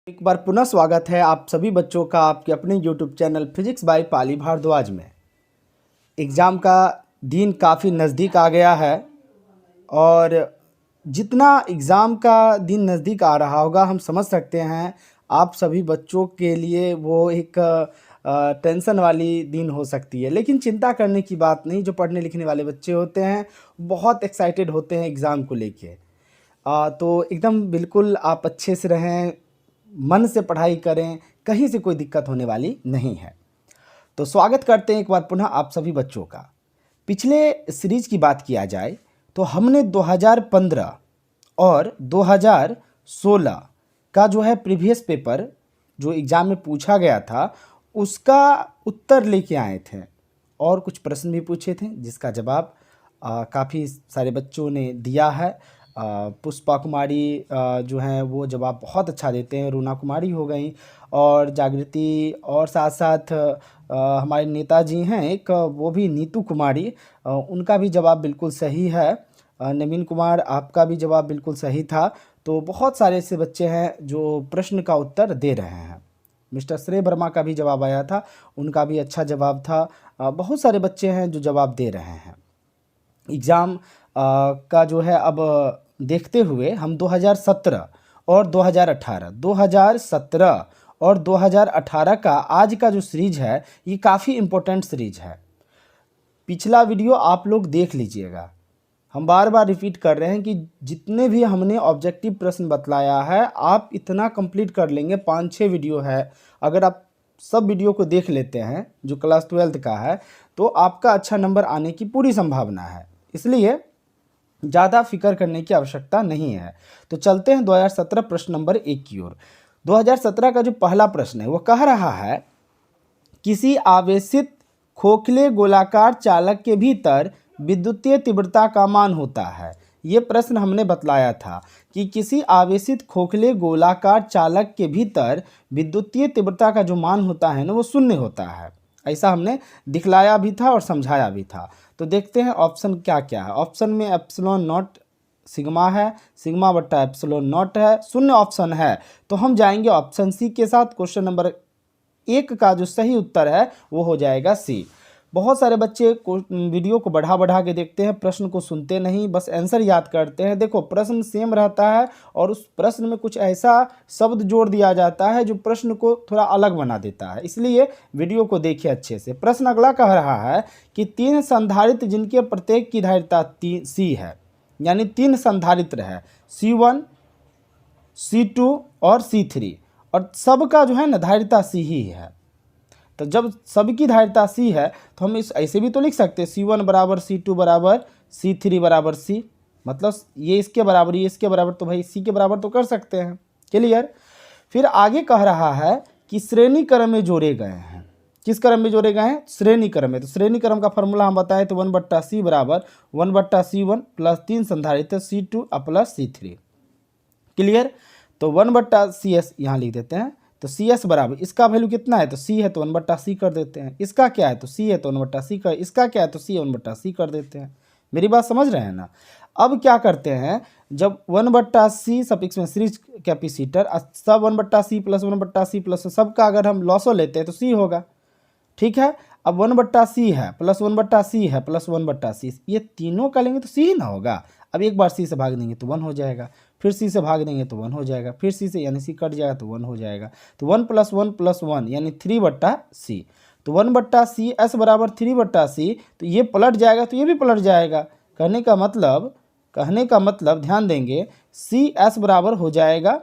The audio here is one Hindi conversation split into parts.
एक बार पुनः स्वागत है आप सभी बच्चों का आपके अपने YouTube चैनल फिजिक्स बाय पाली भारद्वाज में। एग्ज़ाम का दिन काफ़ी नज़दीक आ गया है और जितना एग्ज़ाम का दिन नज़दीक आ रहा होगा हम समझ सकते हैं आप सभी बच्चों के लिए वो एक टेंशन वाली दिन हो सकती है। लेकिन चिंता करने की बात नहीं, जो पढ़ने लिखने वाले बच्चे होते हैं बहुत एक्साइटेड होते हैं एग्ज़ाम को लेके। तो एकदम बिल्कुल आप अच्छे से रहें, मन से पढ़ाई करें, कहीं से कोई दिक्कत होने वाली नहीं है। तो स्वागत करते हैं एक बार पुनः आप सभी बच्चों का। पिछले सीरीज़ की बात किया जाए तो हमने 2015 और 2016 का जो है प्रीवियस पेपर जो एग्ज़ाम में पूछा गया था उसका उत्तर लेके आए थे और कुछ प्रश्न भी पूछे थे जिसका जवाब काफ़ी सारे बच्चों ने दिया है। पुष्पा कुमारी जो हैं वो जवाब बहुत अच्छा देते हैं, रूना कुमारी हो गई और जागृति, और साथ साथ हमारे नेताजी हैं एक वो भी नीतू कुमारी, उनका भी जवाब बिल्कुल सही है। नवीन कुमार आपका भी जवाब बिल्कुल सही था। तो बहुत सारे ऐसे बच्चे हैं जो प्रश्न का उत्तर दे रहे हैं। मिस्टर श्रेय वर्मा का भी जवाब आया था, उनका भी अच्छा जवाब था। बहुत सारे बच्चे हैं जो जवाब दे रहे हैं। एग्ज़ाम का जो है अब देखते हुए हम 2017 और 2017 और 2018 का आज का जो सीरीज़ है ये काफ़ी इम्पोर्टेंट सीरीज़ है। पिछला वीडियो आप लोग देख लीजिएगा। हम बार बार रिपीट कर रहे हैं कि जितने भी हमने ऑब्जेक्टिव प्रश्न बतलाया है आप इतना कंप्लीट कर लेंगे। 5-6 वीडियो है, अगर आप सब वीडियो को देख लेते हैं जो क्लास 12th का है तो आपका अच्छा नंबर आने की पूरी संभावना है। इसलिए ज़्यादा फिक्र करने की आवश्यकता नहीं है। तो चलते हैं 2017 प्रश्न नंबर 1 की ओर। 2017 का जो पहला प्रश्न है वो कह रहा है किसी आवेशित खोखले गोलाकार चालक के भीतर विद्युतीय तीव्रता का मान होता है। ये प्रश्न हमने बतलाया था कि किसी आवेशित खोखले गोलाकार चालक के भीतर विद्युतीय तीव्रता का जो मान होता है ना वो शून्य होता है। ऐसा हमने दिखलाया भी था और समझाया भी था। तो देखते हैं ऑप्शन क्या क्या है। ऑप्शन में एप्सिलॉन नॉट सिग्मा है, सिग्मा बट्टा एप्सिलॉन नॉट है, शून्य ऑप्शन है। तो हम जाएंगे ऑप्शन सी के साथ। क्वेश्चन नंबर 1 का जो सही उत्तर है वो हो जाएगा सी। बहुत सारे बच्चे वीडियो को बढ़ा बढ़ा के देखते हैं, प्रश्न को सुनते नहीं, बस आंसर याद करते हैं। देखो प्रश्न सेम रहता है और उस प्रश्न में कुछ ऐसा शब्द जोड़ दिया जाता है जो प्रश्न को थोड़ा अलग बना देता है, इसलिए वीडियो को देखिए अच्छे से। प्रश्न अगला कह रहा है कि 3 संधारित्र जिनके प्रत्येक की धारिता सी है, यानी 3 संधारित्र है C1, C2 और C3 और सबका जो है ना धारिता सी ही है। तो जब सबकी धारिता सी है तो हम इस ऐसे भी तो लिख सकते हैं C1 बराबर C2 बराबर C3 बराबर C, मतलब ये इसके बराबर ये इसके बराबर, तो भाई C के बराबर तो कर सकते हैं। क्लियर। फिर आगे कह रहा है कि श्रेणी क्रम में जोड़े गए हैं। किस क्रम में जोड़े गए हैं? श्रेणी क्रम में। तो श्रेणी क्रम का फॉर्मूला हम बताएं तो 1/C बराबर 1/C1 प्लस 3 संधारित्र C2 प्लस C3। क्लियर। तो 1/CS यहाँ लिख देते हैं। तो CS बराबर इसका वैल्यू कितना है? तो C है तो 1/C कर देते हैं। इसका क्या है? तो C है तो 1/C कर, इसका क्या है? तो C 1/C कर देते हैं। मेरी बात समझ रहे हैं ना। अब क्या करते हैं, जब 1/C सफिक्स में सीरीज कैपेसिटर सब 1/C प्लस 1/C प्लस सबका अगर हम लॉसो लेते हैं तो C होगा। ठीक है। अब 1/C है प्लस 1/C है प्लस 1/C, ये तीनों का लेंगे तो C ही ना होगा। अब एक बार C से भाग देंगे तो 1 हो जाएगा, फिर C से भाग देंगे तो 1 हो जाएगा, फिर C से यानी C कट जाएगा तो 1 हो जाएगा। तो 1 + 1 + 1 यानी 3/C। तो 1/C S बराबर 3/C, तो ये पलट जाएगा तो ये भी पलट जाएगा। कहने का मतलब ध्यान देंगे CS बराबर हो जाएगा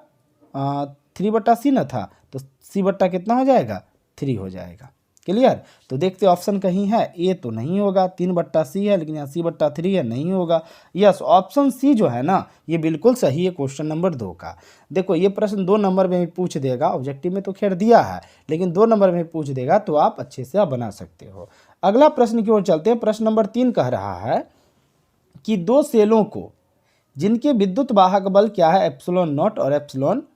3/C न था, तो C बट्टा कितना हो जाएगा? 3 हो जाएगा। क्लियर। तो देखते ऑप्शन कहीं है, ए तो नहीं होगा, 3/C है, लेकिन यहाँ C/3 है, नहीं होगा। यस, ऑप्शन सी जो है ना ये बिल्कुल सही है क्वेश्चन नंबर 2 का। देखो ये प्रश्न 2 नंबर में भी पूछ देगा, ऑब्जेक्टिव में तो खैर दिया है लेकिन 2 नंबर में पूछ देगा तो आप अच्छे से आप बना सकते हो। अगला प्रश्न की ओर चलते हैं। प्रश्न नंबर 3 कह रहा है कि 2 सेलों को जिनके विद्युत वाहक बल क्या है? एप्सिलॉन नॉट और एप्सिलॉन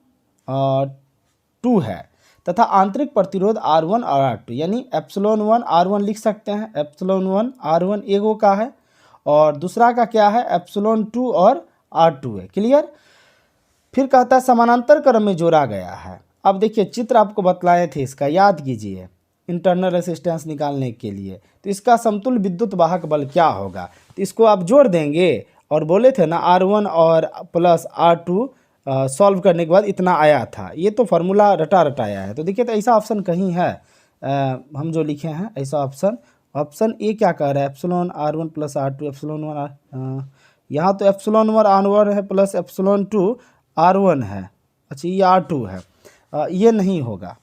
2 है तथा आंतरिक प्रतिरोध R1 और R2, यानी एप्सिलॉन 1 R1 लिख सकते हैं। एप्सिलॉन 1 R1 एगो का है और दूसरा का क्या है? एप्सिलॉन 2 और R2 है। क्लियर। फिर कहता है समानांतर क्रम में जोड़ा गया है। अब देखिए चित्र आपको बतलाए थे इसका, याद कीजिए इंटरनल रेसिस्टेंस निकालने के लिए। तो इसका समतुल्य विद्युत वाहक बल क्या होगा, तो इसको आप जोड़ देंगे और बोले थे ना R1 और प्लस R2 सॉल्व करने के बाद इतना आया था। ये तो फार्मूला रटा रटाया है। तो देखिए तो ऐसा ऑप्शन कहीं है हम जो लिखे हैं ऐसा ऑप्शन ए क्या कह रहा है, epsilon R1 plus R2 epsilon 1 यहाँ तो एप्सिलॉन 1 R1 है प्लस एप्सिलॉन 2 R1 है। अच्छा ये R2 है, ये नहीं होगा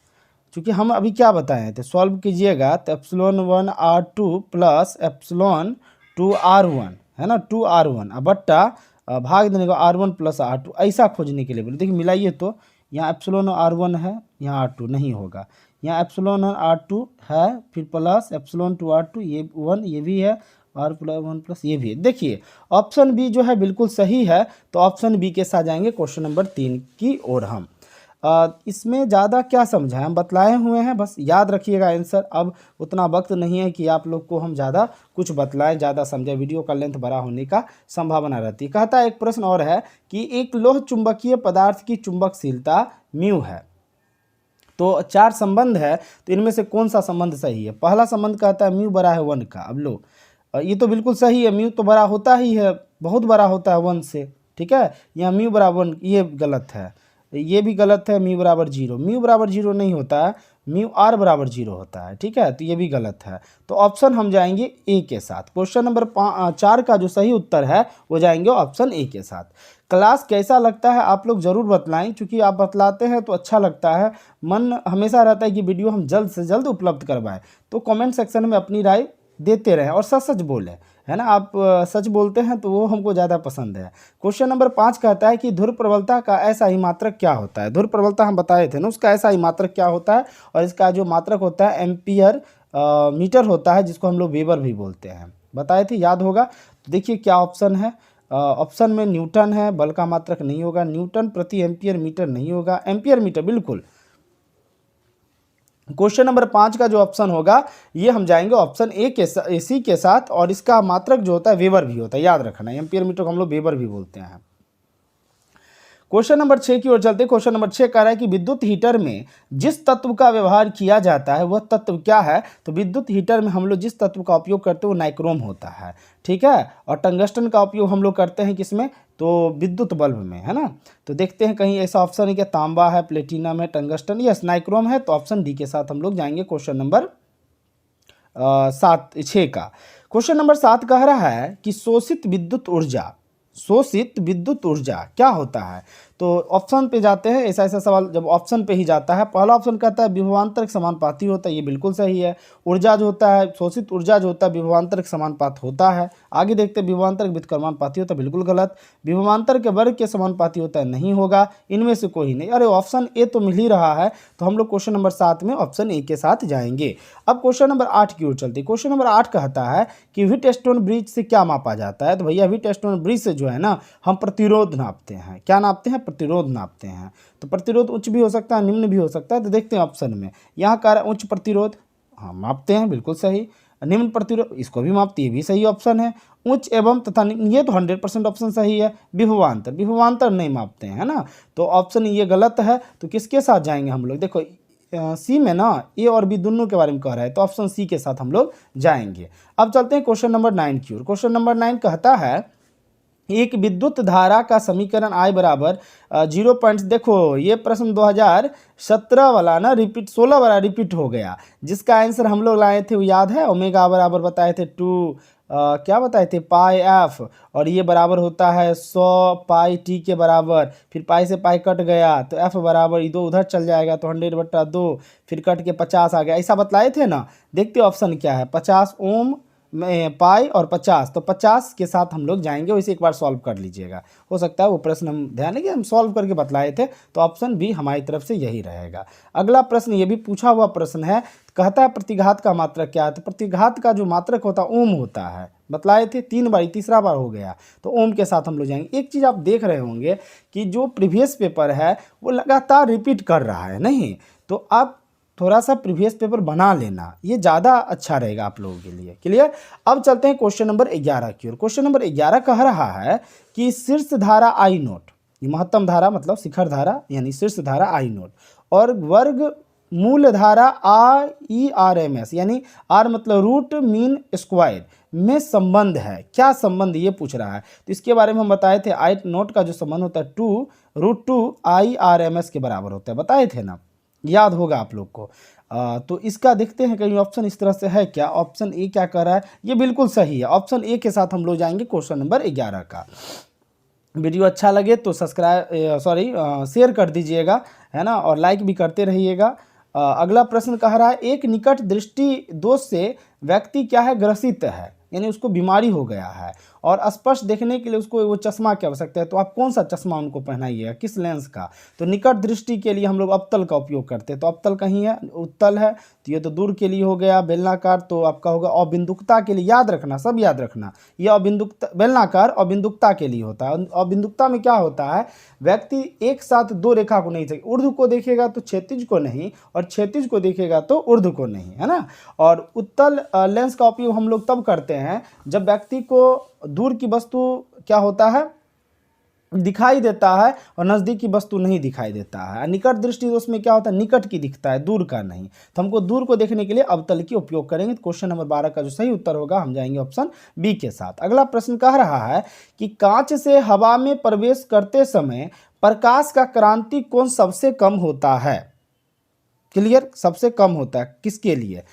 क्योंकि हम अभी क्या बताए थे, सॉल्व कीजिएगा तो epsilon 1 R2 plus epsilon 2 R1 है ना, 2 R1 बट्टा भाग देने को R1 प्लस R2 ऐसा खोजने के लिए बोले। देखिए मिलाइए तो यहाँ एप्सिलॉन R1 है, यहाँ R2 नहीं होगा, यहाँ एप्सिलॉन R2 है फिर प्लस एप्सिलॉन 2 R2 ये 1 ये भी है और प्लस 1 प्लस ये भी है। देखिए ऑप्शन बी जो है बिल्कुल सही है। तो ऑप्शन बी के साथ जाएंगे क्वेश्चन नंबर 3 की ओर हम। इसमें ज़्यादा क्या समझाएं, हम बतलाए हुए हैं, बस याद रखिएगा आंसर। अब उतना वक्त नहीं है कि आप लोग को हम ज़्यादा कुछ बतलाएं, ज़्यादा समझाएं, वीडियो का लेंथ बड़ा होने का संभावना रहती है। कहता है एक प्रश्न और है कि एक लोह चुंबकीय पदार्थ की चुंबकशीलता म्यू है। तो 4 संबंध है, तो इनमें से कौन सा संबंध सही है। पहला संबंध कहता है म्यू बड़ा है 1 का। अब लो ये तो बिल्कुल सही है, म्यू तो बड़ा होता ही है, बहुत बड़ा होता है 1 से, ठीक है। यहाँ म्यू बराबर 1 ये गलत है, ये भी गलत है, म्यू बराबर 0, म्यू बराबर 0 नहीं होता है, म्यू आर बराबर 0 होता है, ठीक है। तो ये भी गलत है। तो ऑप्शन हम जाएंगे ए के साथ। क्वेश्चन नंबर 4 का जो सही उत्तर है वो जाएंगे ऑप्शन ए के साथ। क्लास कैसा लगता है आप लोग ज़रूर बतलाएं, क्योंकि आप बतलाते हैं तो अच्छा लगता है, मन हमेशा रहता है कि वीडियो हम जल्द से जल्द उपलब्ध करवाएं। तो कमेंट सेक्शन में अपनी राय देते रहें और सच सच बोलें, है ना। आप सच बोलते हैं तो वो हमको ज़्यादा पसंद है। क्वेश्चन नंबर 5 कहता है कि ध्रुव प्रबलता का ऐसा ही मात्रक क्या होता है। ध्रुव प्रबलता हम बताए थे ना, उसका ऐसा ही मात्रक क्या होता है, और इसका जो मात्रक होता है एम्पियर मीटर होता है, जिसको हम लोग वेबर भी बोलते हैं, बताए थे, याद होगा। तो देखिए क्या ऑप्शन है, ऑप्शन में न्यूटन है, बल का मात्रक नहीं होगा, न्यूटन प्रति एम्पियर मीटर नहीं होगा, एम्पियर मीटर बिल्कुल। क्वेश्चन नंबर 5 का जो ऑप्शन होगा ये हम जाएंगे ऑप्शन ए के सी के साथ, और इसका मात्रक जो होता है वेबर भी होता है, याद रखना, एम्पियर मीटर को हम लोग वेबर भी बोलते हैं। क्वेश्चन नंबर 6 की ओर चलते। क्वेश्चन नंबर 6 कह रहा है कि विद्युत हीटर में जिस तत्व का व्यवहार किया जाता है वह तत्व क्या है। तो विद्युत हीटर में हम लोग जिस तत्व का उपयोग करते हैं वो नाइक्रोम होता है, ठीक है। और टंगस्टन का उपयोग हम लोग करते हैं किसमें, तो विद्युत बल्ब में, है ना। तो देखते हैं कहीं ऐसा ऑप्शन है कि तांबा है, प्लेटिनम है, टंगस्टन, यस नाइक्रोम है। तो ऑप्शन डी के साथ हम लोग जाएंगे क्वेश्चन नंबर 6 का। क्वेश्चन नंबर 7 कह रहा है कि शोषित विद्युत ऊर्जा क्या होता है। तो ऑप्शन पे जाते हैं, ऐसा सवाल जब ऑप्शन पे ही जाता है। पहला ऑप्शन कहता है विभवांतर समानुपाती होता है, ये बिल्कुल सही है। ऊर्जा जो होता है, शोषित ऊर्जा जो होता है विभवांतर समानुपात होता है। आगे देखते हैं विभवांतर व्युत्क्रमानुपाती होता है, बिल्कुल गलत। विभवांतर के वर्ग के समानुपाती होता है, नहीं होगा, इनमें से कोई नहीं। अरे ऑप्शन ए तो मिल ही रहा है। तो हम लोग क्वेश्चन नंबर 7 में ऑप्शन ए के साथ जाएंगे। अब क्वेश्चन नंबर 8 की ओर चलते। क्वेश्चन नंबर 8 कहता है कि व्हीटस्टोन ब्रिज से क्या मापा जाता है। तो भैया व्हीटस्टोन ब्रिज से जो है ना हम प्रतिरोध नापते हैं। क्या नापते हैं, प्रतिरोध नापते हैं। तो प्रतिरोध उच्च भी हो सकता है, निम्न भी हो सकता है। तो देखते हैं ऑप्शन में, यहाँ कह रहा है उच्च प्रतिरोध, हाँ मापते हैं, बिल्कुल सही। निम्न प्रतिरोध, इसको भी मापते, ये भी सही ऑप्शन है। उच्च एवं तथा निम्न, ये तो 100% ऑप्शन सही है। विभवांतर नहीं मापते हैं, है ना। तो ऑप्शन ये गलत है। तो किसके साथ जाएंगे हम लोग, देखो सी में ना ए और बी दोनों के बारे में कह रहा है, तो ऑप्शन सी के साथ हम लोग जाएंगे। अब चलते हैं क्वेश्चन नंबर 9 की ओर। क्वेश्चन नंबर 9 कहता है एक विद्युत धारा का समीकरण I बराबर 0. देखो ये प्रश्न 2017 वाला ना रिपीट 16 वाला रिपीट हो गया, जिसका आंसर हम लोग लाए थे वो याद है, ओमेगा बराबर बताए थे 2 क्या बताए थे पाई एफ, और ये बराबर होता है 100 पाई टी के बराबर। फिर पाई से पाई कट गया तो एफ बराबर इधर उधर चल जाएगा, तो 100/2, फिर कट के 50 आ गया, ऐसा बतलाए थे ना। देखते ऑप्शन क्या है, 50 ओम में पाई और 50, तो 50 के साथ हम लोग जाएंगे। वैसे एक बार सॉल्व कर लीजिएगा, हो सकता है वो प्रश्न हम ध्यान है कि हम सॉल्व करके बतलाए थे। तो ऑप्शन बी हमारी तरफ से यही रहेगा। अगला प्रश्न ये भी पूछा हुआ प्रश्न है, कहता है प्रतिघात का मात्रक क्या है। तो प्रतिघात का जो मात्रक होता है ओम होता है, बतलाए थे 3 बार, तीसरा बार हो गया, तो ओम के साथ हम लोग जाएंगे। एक चीज़ आप देख रहे होंगे कि जो प्रीवियस पेपर है वो लगातार रिपीट कर रहा है, नहीं तो आप थोड़ा सा प्रीवियस पेपर बना लेना, ये ज़्यादा अच्छा रहेगा आप लोगों के लिए। क्लियर। अब चलते हैं क्वेश्चन नंबर 11 की ओर। क्वेश्चन नंबर 11 कह रहा है कि शीर्ष धारा I0, ये महत्तम धारा मतलब शिखर धारा यानी शीर्ष धारा I0, और वर्ग मूल धारा REMS यानी R मतलब रूट मीन स्क्वायर में संबंध है। क्या संबंध ये पूछ रहा है, तो इसके बारे में हम बताए थे। आई नोट का जो संबंध होता है 2√2 IRMS के बराबर होता है, बताए थे ना, याद होगा आप लोग को। तो इसका देखते हैं कहीं ऑप्शन इस तरह से है क्या। ऑप्शन ए क्या कह रहा है, ये बिल्कुल सही है। ऑप्शन ए के साथ हम लोग जाएंगे क्वेश्चन नंबर 11 का। वीडियो अच्छा लगे तो शेयर कर दीजिएगा, है ना, और लाइक भी करते रहिएगा। अगला प्रश्न कह रहा है एक निकट दृष्टि दोष से व्यक्ति क्या है, ग्रसित है, यानी उसको बीमारी हो गया है और स्पष्ट देखने के लिए उसको वो चश्मा की आवश्यकता है। तो आप कौन सा चश्मा उनको पहनाइएगा, किस लेंस का। तो निकट दृष्टि के लिए हम लोग अवतल का उपयोग करते हैं। तो अवतल कहीं है, उत्तल है, तो ये तो दूर के लिए हो गया। बेलनाकार तो आपका होगा अबिंदुकता के लिए, याद रखना, सब याद रखना, ये अबिंदुकता, बेलनाकार अबिंदुकता के लिए होता है। अबिंदुकता में क्या होता है, व्यक्ति एक साथ दो रेखा को नहीं देखेगा, ऊर्ध्व को देखेगा तो क्षैतिज को नहीं, और क्षैतिज को देखेगा तो ऊर्ध्व को नहीं, है ना। और उत्तल लेंस का उपयोग हम लोग तब करते हैं जब व्यक्ति को दूर की वस्तु क्या होता है, दिखाई देता है, और नज़दीक की वस्तु नहीं दिखाई देता है। निकट दृष्टि दोष में क्या होता है, निकट की दिखता है, दूर का नहीं। तो हमको दूर को देखने के लिए अवतल की उपयोग करेंगे। तो क्वेश्चन नंबर 12 का जो सही उत्तर होगा, हम जाएंगे ऑप्शन बी के साथ। अगला प्रश्न कह रहा है कि कांच से हवा में प्रवेश करते समय प्रकाश का क्रांति कोण सबसे कम होता है। क्लियर, सबसे कम होता है किसके लिए,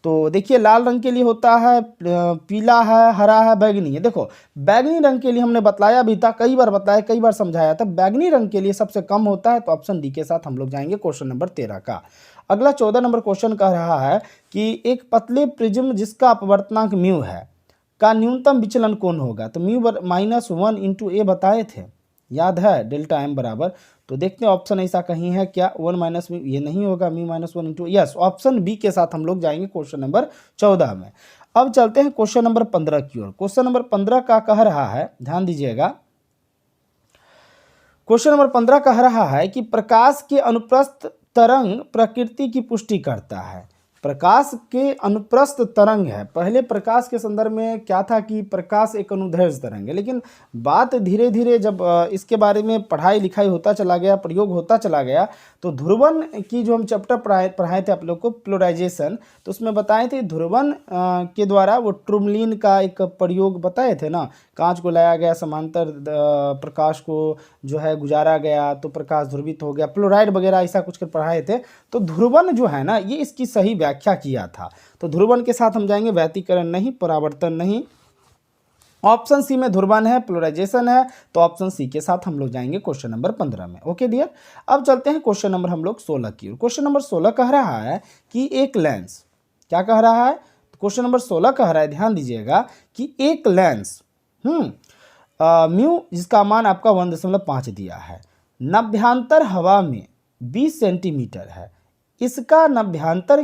तो देखिए लाल रंग के लिए होता है, पीला है, हरा है, बैगनी है। देखो बैगनी रंग के लिए हमने बतलाया भी था, कई बार बताया, कई बार समझाया था, बैगनी रंग के लिए सबसे कम होता है। तो ऑप्शन डी के साथ हम लोग जाएंगे क्वेश्चन नंबर 13 का। अगला 14 नंबर क्वेश्चन कह रहा है कि एक पतले प्रिज्म जिसका अपवर्तनांक म्यू है का न्यूनतम विचलन कौन होगा। तो म्यू -1 × A बताए थे, याद है, डेल्टा एम बराबर। तो देखते हैं ऑप्शन ऐसा कहीं है क्या, 1 - म्यू, ये नहीं होगा, म्यू -1 × यस, ऑप्शन बी के साथ हम लोग जाएंगे क्वेश्चन नंबर 14 में। अब चलते हैं क्वेश्चन नंबर 15 की ओर। क्वेश्चन नंबर 15 का कह रहा है, ध्यान दीजिएगा, क्वेश्चन नंबर 15 कह रहा है कि प्रकाश के अनुप्रस्थ तरंग प्रकृति की पुष्टि करता है। प्रकाश के अनुप्रस्थ तरंग है। पहले प्रकाश के संदर्भ में क्या था कि प्रकाश एक अनुदैर्ध्य तरंग है, लेकिन बात धीरे धीरे जब इसके बारे में पढ़ाई लिखाई होता चला गया, प्रयोग होता चला गया, तो ध्रुवन की जो हम चैप्टर पढ़ाए थे आप लोग को, पोलराइजेशन, तो उसमें बताए थे ध्रुवन के द्वारा वो टूरमैलीन का एक प्रयोग बताए थे ना। कांच को लाया गया, समांतर प्रकाश को जो है गुजारा गया तो प्रकाश ध्रुवित हो गया, फ्लोराइड वगैरह ऐसा कुछ कर पढ़ाए थे। तो ध्रुवन जो है ना, ये इसकी सही व्याख्या किया था। तो ध्रुवन के साथ हम जाएंगे, व्यतिकरण नहीं, परावर्तन नहीं। ऑप्शन सी में ध्रुवन है, पोलराइजेशन है, तो ऑप्शन सी के साथ हम लोग जाएंगे क्वेश्चन नंबर 15 में। ओके डियर, अब चलते हैं क्वेश्चन नंबर हम लोग 16 की ओर। क्वेश्चन नंबर 16 कह रहा है कि एक लेंस, क्या कह रहा है, क्वेश्चन नंबर 16 कह रहा है, ध्यान दीजिएगा, कि एक लेंस म्यू जिसका मान आपका 1.5 दिया है, नभ्यांतर हवा में 20 सेंटीमीटर है, इसका नाभ्यांतर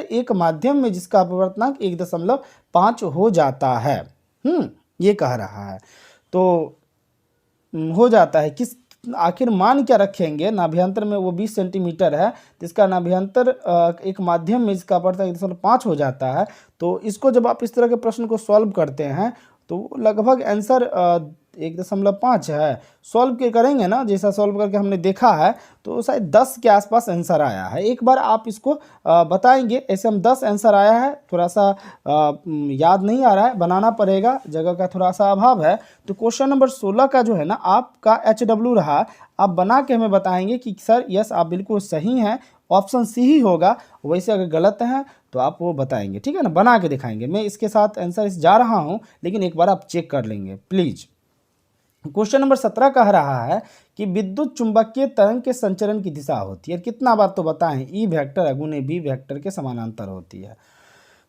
एक माध्यम में जिसका अपवर्तनांक 1.5 हो जाता है। ये कह रहा है। तो हो जाता है किस, आखिर मान क्या रखेंगे, नाभ्यांतर में वो 20 सेंटीमीटर है, तो इसका नाभ्यांतर एक माध्यम में जिसका अपवर्तनांक 1.5 हो जाता है। तो इसको जब आप इस तरह के प्रश्न को सॉल्व करते हैं तो लगभग आंसर 1.5 है। सॉल्व के करेंगे ना, जैसा सॉल्व करके हमने देखा है, तो शायद 10 के आसपास आंसर आया है। एक बार आप इसको बताएंगे, ऐसे हम 10 आंसर आया है, थोड़ा सा याद नहीं आ रहा है, बनाना पड़ेगा, जगह का थोड़ा सा अभाव है। तो क्वेश्चन नंबर 16 का जो है ना आपका HW रहा, आप बना के हमें बताएंगे कि सर यस आप बिल्कुल सही हैं, ऑप्शन सी ही होगा। वैसे अगर गलत हैं तो आप वो बताएंगे, ठीक है ना, बना के दिखाएंगे। मैं इसके साथ आंसर जा रहा हूँ, लेकिन एक बार आप चेक कर लेंगे प्लीज़। क्वेश्चन नंबर 17 कह रहा है कि विद्युत चुंबकीय तरंग के संचरण की दिशा होती है, कितना बार तो बताएं, ई वेक्टर अगुने बी वेक्टर के समानांतर होती है।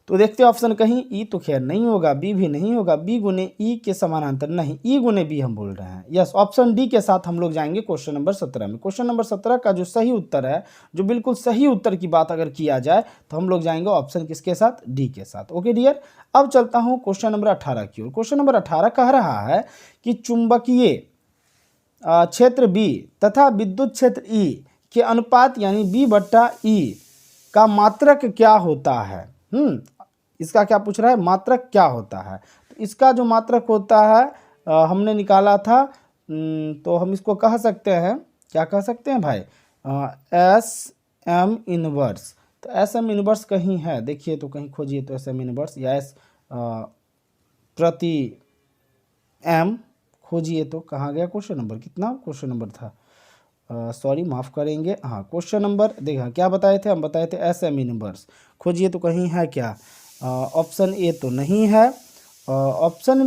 तो देखते हैं ऑप्शन, कहीं ई तो खैर नहीं होगा, बी भी नहीं होगा, बी गुने ई के समानांतर नहीं, ई गुने बी हम बोल रहे हैं। यस, ऑप्शन डी के साथ हम लोग जाएंगे क्वेश्चन नंबर 17 में। क्वेश्चन नंबर 17 का जो सही उत्तर है, जो बिल्कुल सही उत्तर की बात अगर किया जाए, तो हम लोग जाएंगे ऑप्शन किसके साथ, डी के साथ। ओके डियर, अब चलता हूँ क्वेश्चन नंबर 18 की ओर। क्वेश्चन नंबर 18 कह रहा है कि चुंबकीय क्षेत्र बी तथा विद्युत क्षेत्र ई के अनुपात यानी B/E का मात्रक क्या होता है। इसका क्या पूछ रहा है, मात्रक क्या होता है। तो इसका जो मात्रक होता है हमने निकाला था, तो हम इसको कह सकते हैं, क्या कह सकते हैं भाई, एस एम इनवर्स। तो एस एम इनवर्स कहीं है, देखिए तो कहीं खोजिए तो एस एम इनवर्स या एस प्रति एम खोजिए तो कहाँ गया क्वेश्चन नंबर, कितना क्वेश्चन नंबर था, सॉरी माफ़ करेंगे, हाँ क्वेश्चन नंबर देखा क्या बताए थे, हम बताए थे एस एम इनवर्स। खोजिए तो कहीं है क्या, ऑप्शन ए तो नहीं है, ऑप्शन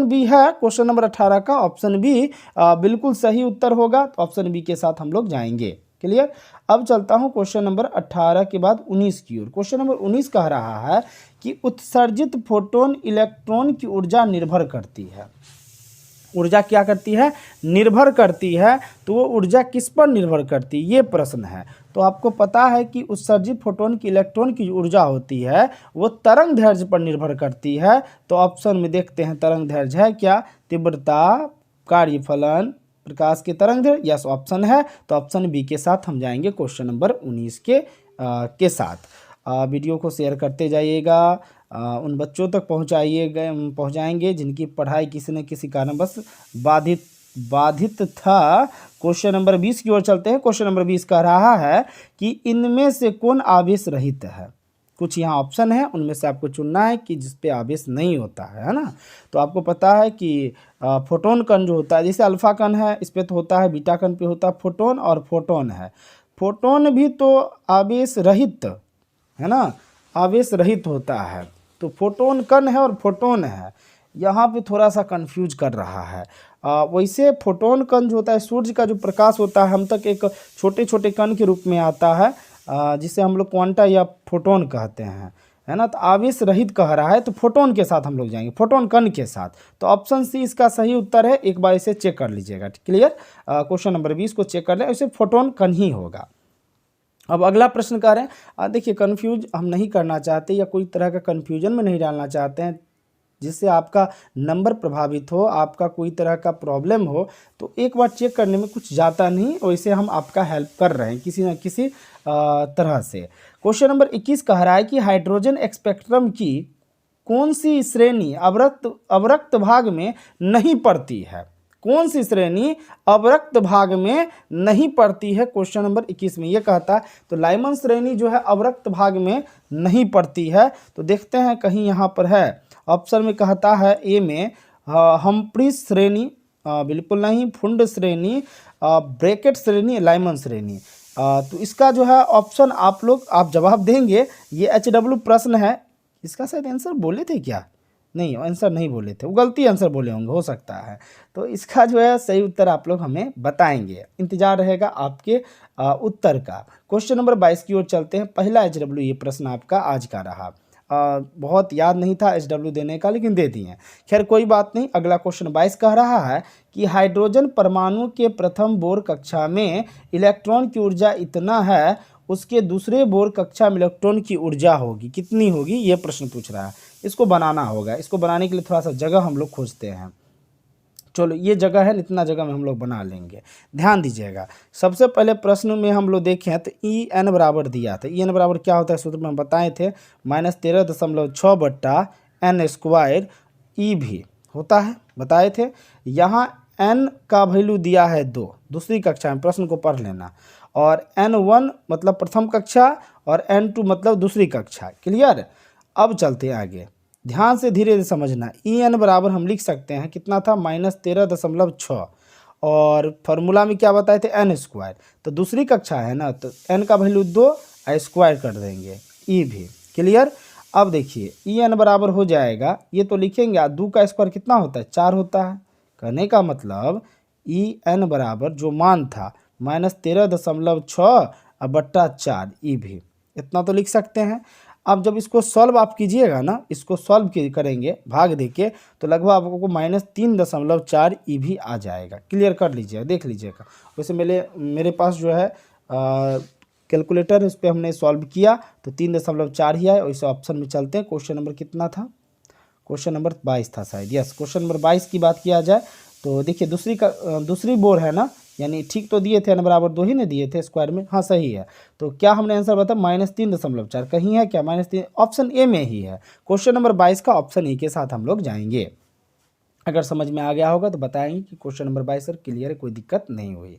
बी है क्वेश्चन नंबर 18 का, ऑप्शन बी बिल्कुल सही उत्तर होगा। तो ऑप्शन बी के साथ हम लोग जाएंगे। क्लियर। अब चलता हूँ क्वेश्चन नंबर 18 के बाद 19 की ओर। क्वेश्चन नंबर 19 कह रहा है कि उत्सर्जित फोटोन इलेक्ट्रॉन की ऊर्जा निर्भर करती है। ऊर्जा क्या करती है, निर्भर करती है। तो वो ऊर्जा किस पर निर्भर करती है, ये प्रश्न है। तो आपको पता है कि उत्सर्जित फोटोन की इलेक्ट्रॉन की ऊर्जा होती है वो तरंग दैर्ध्य पर निर्भर करती है। तो ऑप्शन में देखते हैं तरंग दैर्ध्य है क्या, तीव्रता, कार्यफलन, प्रकाश की तरंग दैर्ध्य, यस ऑप्शन है। तो ऑप्शन बी के साथ हम जाएंगे क्वेश्चन नंबर 19 के साथ। वीडियो को शेयर करते जाइएगा, उन बच्चों तक पहुंचाएंगे जिनकी पढ़ाई किसी न किसी कारणवश बाधित था। क्वेश्चन नंबर 20 की ओर चलते हैं। क्वेश्चन नंबर 20 कह रहा है कि इनमें से कौन आवेश रहित है। कुछ यहाँ ऑप्शन है, उनमें से आपको चुनना है कि जिस पे आवेश नहीं होता है ना। तो आपको पता है कि फोटोन कण जो होता है, जैसे अल्फा कण है इस पे तो होता है, बीटा कण पे होता है फोटोन, और फोटोन है, फोटोन भी तो आवेश रहित है ना, आवेश रहित होता है। तो फोटोन कण है और फोटोन है, यहाँ पे थोड़ा सा कंफ्यूज कर रहा है। वैसे फोटोन कण जो होता है, सूर्य का जो प्रकाश होता है हम तक एक छोटे छोटे कण के रूप में आता है, जिसे हम लोग क्वांटा या फोटोन कहते हैं, है ना। तो आवेश रहित कह रहा है, तो फोटोन के साथ हम लोग जाएंगे, फोटोन कण के साथ। तो ऑप्शन सी इसका सही उत्तर है। एक बार इसे चेक कर लीजिएगा। क्लियर। क्वेश्चन नंबर 20 को चेक कर लें, इसे फोटोन कण ही होगा। अब अगला प्रश्न कह रहे हैं, देखिए कन्फ्यूज हम नहीं करना चाहते या कोई तरह का कन्फ्यूजन में नहीं डालना चाहते हैं जिससे आपका नंबर प्रभावित हो, आपका कोई तरह का प्रॉब्लम हो। तो एक बार चेक करने में कुछ जाता नहीं, वैसे हम आपका हेल्प कर रहे हैं किसी न किसी तरह से। क्वेश्चन नंबर 21 कह रहा है कि हाइड्रोजन स्पेक्ट्रम की कौन सी श्रेणी अवरक्त भाग में नहीं पड़ती है। कौन सी श्रेणी अवरक्त भाग में नहीं पड़ती है, क्वेश्चन नंबर 21 में ये कहता है। तो लाइमन श्रेणी जो है अवरक्त भाग में नहीं पड़ती है। तो देखते हैं कहीं यहाँ पर है, ऑप्शन में कहता है ए में हम्प्रीज श्रेणी, बिल्कुल नहीं, फुंड श्रेणी, ब्रैकेट श्रेणी, लाइमन श्रेणी। तो इसका जो है ऑप्शन आप जवाब देंगे। ये HW प्रश्न है, इसका शायद आंसर बोले थे क्या, नहीं आंसर नहीं बोले थे, वो गलती आंसर बोले होंगे, हो सकता है। तो इसका जो है सही उत्तर आप लोग हमें बताएंगे, इंतजार रहेगा आपके उत्तर का। क्वेश्चन नंबर 22 की ओर चलते हैं। पहला HW ये प्रश्न आपका आज का रहा, बहुत याद नहीं था HW देने का, लेकिन दे दिए। खैर कोई बात नहीं। अगला क्वेश्चन 22 कह रहा है कि हाइड्रोजन परमाणु के प्रथम बोर कक्षा में इलेक्ट्रॉन की ऊर्जा इतना है, उसके दूसरे बोर कक्षा में इलेक्ट्रॉन की ऊर्जा होगी कितनी होगी, ये प्रश्न पूछ रहा है। इसको बनाना होगा, इसको बनाने के लिए थोड़ा सा जगह हम लोग खोजते हैं। चलो ये जगह है, इतना जगह में हम लोग बना लेंगे। ध्यान दीजिएगा, सबसे पहले प्रश्न में हम लोग देखें तो EN बराबर दिया था। EN बराबर क्या होता है, सूत्र में हम बताए थे -13.6 बट्टा n² E भी होता है, बताए थे। यहाँ n का वैल्यू दिया है 2, दूसरी कक्षा में, प्रश्न को पढ़ लेना। और N1 मतलब प्रथम कक्षा और N2 मतलब दूसरी कक्षा। क्लियर। अब चलते हैं आगे, ध्यान से धीरे धीरे समझना। EN बराबर हम लिख सकते हैं कितना था, -13.6, और फॉर्मूला में क्या बताए थे, n²। तो दूसरी कक्षा है ना, तो n का वैल्यू 2 स्क्वायर कर देंगे, E भी। क्लियर। अब देखिए EN बराबर हो जाएगा, ये तो लिखेंगे 2 का स्क्वायर कितना होता है, 4 होता है। कहने का मतलब EN बराबर जो मान था -13.6 बट्टा 4 E भी, इतना तो लिख सकते हैं। अब जब इसको सॉल्व आप कीजिएगा ना, इसको सॉल्व करेंगे भाग देके, तो लगभग आपको -3.4 E भी आ जाएगा। क्लियर कर लीजिएगा, देख लीजिएगा। वैसे मेरे पास जो है कैलकुलेटर, इस पर हमने सॉल्व किया तो 3.4 ही आए। वैसे ऑप्शन में चलते हैं। क्वेश्चन नंबर कितना था, क्वेश्चन नंबर 22 था शायद, यस। क्वेश्चन नंबर 22 की बात किया जाए तो देखिए दूसरी बोर है ना, यानी ठीक तो दिए थे, n बराबर 2 ही ने दिए थे स्क्वायर में, हाँ सही है। तो क्या हमने आंसर बताया, -3.4 कहीं है क्या, -3, ऑप्शन ए में ही है। क्वेश्चन नंबर 22 का ऑप्शन ए के साथ हम लोग जाएंगे। अगर समझ में आ गया होगा तो बताएंगे कि क्वेश्चन नंबर 22 सर क्लियर है, कोई दिक्कत नहीं हुई।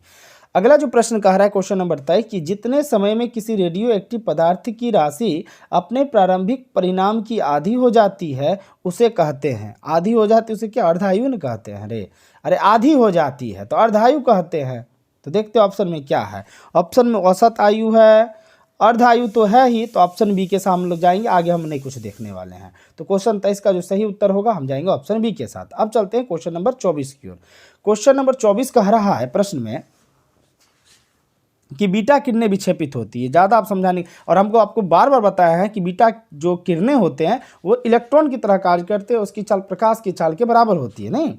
अगला जो प्रश्न कह रहा है क्वेश्चन नंबर 23 कि जितने समय में किसी रेडियो एक्टिव पदार्थ की राशि अपने प्रारंभिक परिणाम की आधी हो जाती है उसे कहते हैं। आधी हो जाती है उसे क्या अर्धायु न कहते हैं? अरे आधी हो जाती है तो अर्धायु कहते हैं। तो देखते हैं ऑप्शन में क्या है। ऑप्शन में औसत आयु है, अर्धायु तो है ही, तो ऑप्शन बी के साथ हम लोग जाएंगे, आगे हम नहीं कुछ देखने वाले हैं। तो क्वेश्चन 23 का जो सही उत्तर होगा हम जाएंगे ऑप्शन बी के साथ। अब चलते हैं क्वेश्चन नंबर 24 की ओर। क्वेश्चन नंबर 24 कह रहा है प्रश्न में कि बीटा किरणें विक्षेपित होती है। ज़्यादा आप समझाने, और हमको आपको बार बार बताया है कि बीटा जो किरणें होते हैं वो इलेक्ट्रॉन की तरह कार्य करते हैं, उसकी चाल प्रकाश की चाल के बराबर होती है नहीं,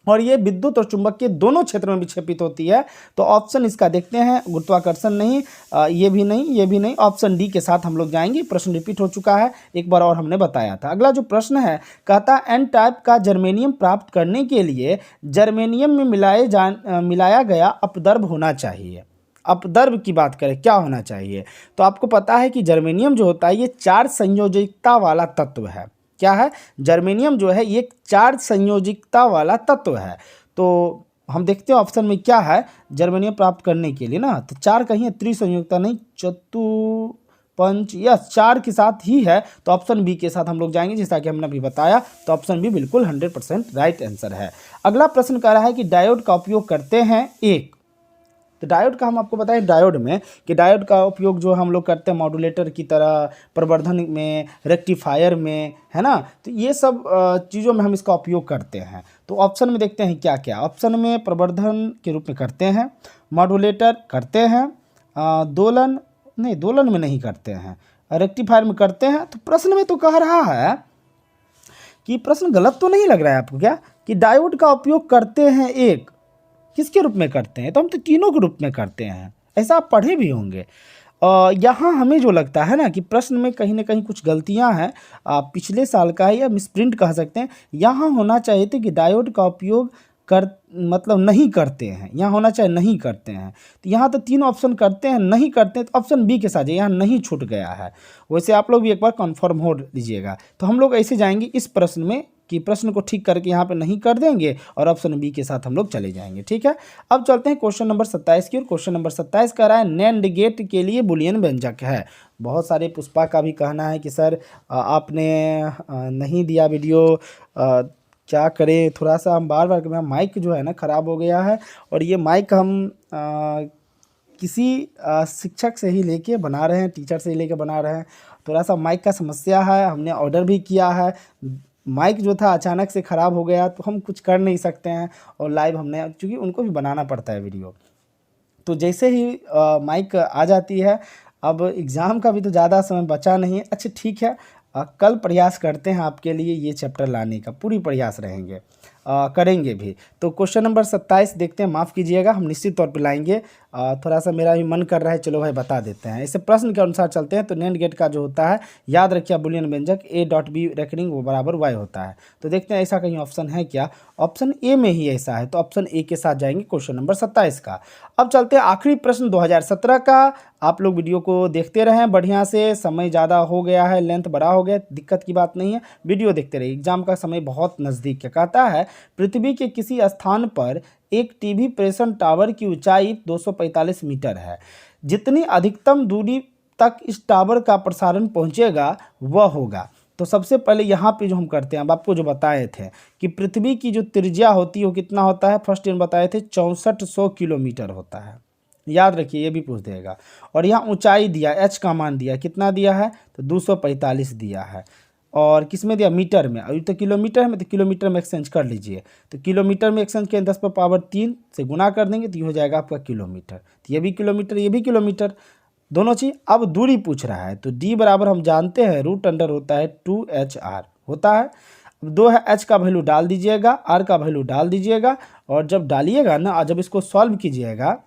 और ये विद्युत और चुंबक के दोनों क्षेत्रों में विक्षेपित होती है। तो ऑप्शन इसका देखते हैं, गुरुत्वाकर्षण नहीं, ये भी नहीं, ये भी नहीं, ऑप्शन डी के साथ हम लोग जाएंगे। प्रश्न रिपीट हो चुका है, एक बार और हमने बताया था। अगला जो प्रश्न है कहता है एन टाइप का जर्मेनियम प्राप्त करने के लिए जर्मेनियम में मिलाया गया अपद्रव्य होना चाहिए। अपद्रव्य की बात करें क्या होना चाहिए, तो आपको पता है कि जर्मेनियम जो होता है ये 4 संयोजकता वाला तत्व है। क्या है? जर्मेनियम जो है ये 4 संयोजकता वाला तत्व है। तो हम देखते हैं ऑप्शन में क्या है जर्मेनियम प्राप्त करने के लिए ना, तो 4 कहीं है, त्रिसंयोजकता नहीं, पंच, यस 4 के साथ ही है। तो ऑप्शन बी के साथ हम लोग जाएंगे, जैसा कि हमने अभी बताया। तो ऑप्शन बी बिल्कुल 100% राइट आंसर है। अगला प्रश्न कह रहा है कि डायोड का उपयोग करते हैं एक। तो डायोड का हम आपको बताएं, डायोड में कि डायोड का उपयोग जो हम लोग करते हैं मॉड्यूलेटर की तरह, प्रवर्धन में, रेक्टिफायर में, है ना, तो ये सब चीज़ों में हम इसका उपयोग करते हैं। तो ऑप्शन में देखते हैं क्या क्या। ऑप्शन में प्रवर्धन के रूप में करते हैं, मॉड्यूलेटर करते हैं, दोलन में नहीं करते हैं, रेक्टिफायर में करते हैं। तो प्रश्न में तो कह रहा है कि प्रश्न गलत तो नहीं लग रहा है आपको क्या, कि डायोड का उपयोग करते हैं एक, किसके रूप में करते हैं, तो हम तो तीनों के रूप में करते हैं, ऐसा आप पढ़े भी होंगे। यहाँ हमें जो लगता है ना कि प्रश्न में कहीं ना कहीं कुछ गलतियाँ हैं, पिछले साल का है या मिसप्रिंट कह सकते हैं। यहाँ होना चाहिए था कि डायोड का उपयोग मतलब नहीं करते हैं, यहाँ होना चाहिए नहीं करते हैं। तो यहाँ तो 3 ऑप्शन करते हैं, नहीं करते हैं, तो ऑप्शन बी के साथ जाइए, यहाँ नहीं छूट गया है। वैसे आप लोग भी एक बार कन्फर्म हो लीजिएगा। तो हम लोग ऐसे जाएंगे इस प्रश्न में कि प्रश्न को ठीक करके यहाँ पे नहीं कर देंगे और ऑप्शन बी के साथ हम लोग चले जाएंगे, ठीक है। अब चलते हैं क्वेश्चन नंबर 27 की ओर। क्वेश्चन नंबर 27 कह रहा है नैंड गेट के लिए बुलियन व्यंजक है। बहुत सारे पुष्पा का भी कहना है कि सर आपने नहीं दिया वीडियो, क्या करें, थोड़ा सा हम बार बार, मेरा माइक जो है ना ख़राब हो गया है, और ये माइक हम किसी शिक्षक से ही लेके बना रहे हैं, टीचर से ही लेके बना रहे हैं। थोड़ा सा माइक का समस्या है, हमने ऑर्डर भी किया है। माइक जो था अचानक से ख़राब हो गया तो हम कुछ कर नहीं सकते हैं, और लाइव हमने, क्योंकि उनको भी बनाना पड़ता है वीडियो। तो जैसे ही माइक आ जाती है, अब एग्ज़ाम का भी तो ज़्यादा समय बचा नहीं है। अच्छा ठीक है, कल प्रयास करते हैं आपके लिए ये चैप्टर लाने का, पूरी प्रयास रहेंगे, करेंगे भी। तो क्वेश्चन नंबर 27 देखते हैं, माफ़ कीजिएगा, हम निश्चित तौर पे लाएंगे। थोड़ा सा मेरा भी मन कर रहा है, चलो भाई बता देते हैं। इसे प्रश्न के अनुसार चलते हैं। तो नैंड गेट का जो होता है, याद रखिए बुलियन व्यंजक A.B रेकनिंग वो बराबर Y होता है। तो देखते हैं ऐसा कहीं ऑप्शन है क्या, ऑप्शन ए में ही ऐसा है, तो ऑप्शन ए के साथ जाएंगे क्वेश्चन नंबर 27 का। अब चलते हैं आखिरी प्रश्न 2017 का। आप लोग वीडियो को देखते रहें बढ़िया से, समय ज़्यादा हो गया है, लेंथ बड़ा हो गया, दिक्कत की बात नहीं है, वीडियो देखते रहिए, एग्जाम का समय बहुत नज़दीक है। कहता है पृथ्वी के किसी स्थान पर एक टीवी प्रेषण टावर की ऊंचाई 245 मीटर है। जितनी अधिकतम दूरी तक इस टावर का प्रसारण पहुंचेगा वह होगा। तो सबसे पहले यहाँ पे जो हम करते हैं, अब आपको जो बताए थे कि पृथ्वी की जो त्रिज्या होती है वो कितना होता है, फर्स्ट ईयर बताए थे 6400 किलोमीटर होता है, याद रखिए, ये भी पूछ देगा। और यहाँ ऊंचाई दिया, एच का मान दिया, कितना दिया है, तो 245 दिया है। और किस में दिया, मीटर में, अभी तो किलोमीटर में, तो किलोमीटर में एक्सचेंज कर लीजिए। तो किलोमीटर में एक्सचेंज करें, 10⁻³ से गुना कर देंगे तो ये हो जाएगा आपका किलोमीटर। तो ये भी किलोमीटर, ये भी किलोमीटर, दोनों चीज़। अब दूरी पूछ रहा है, तो d बराबर हम जानते हैं √अंडर होता है 2HR होता है। अब 2 है, h का वैल्यू डाल दीजिएगा, r का वैल्यू डाल दीजिएगा, और जब डालिएगा ना, जब इसको सॉल्व कीजिएगा,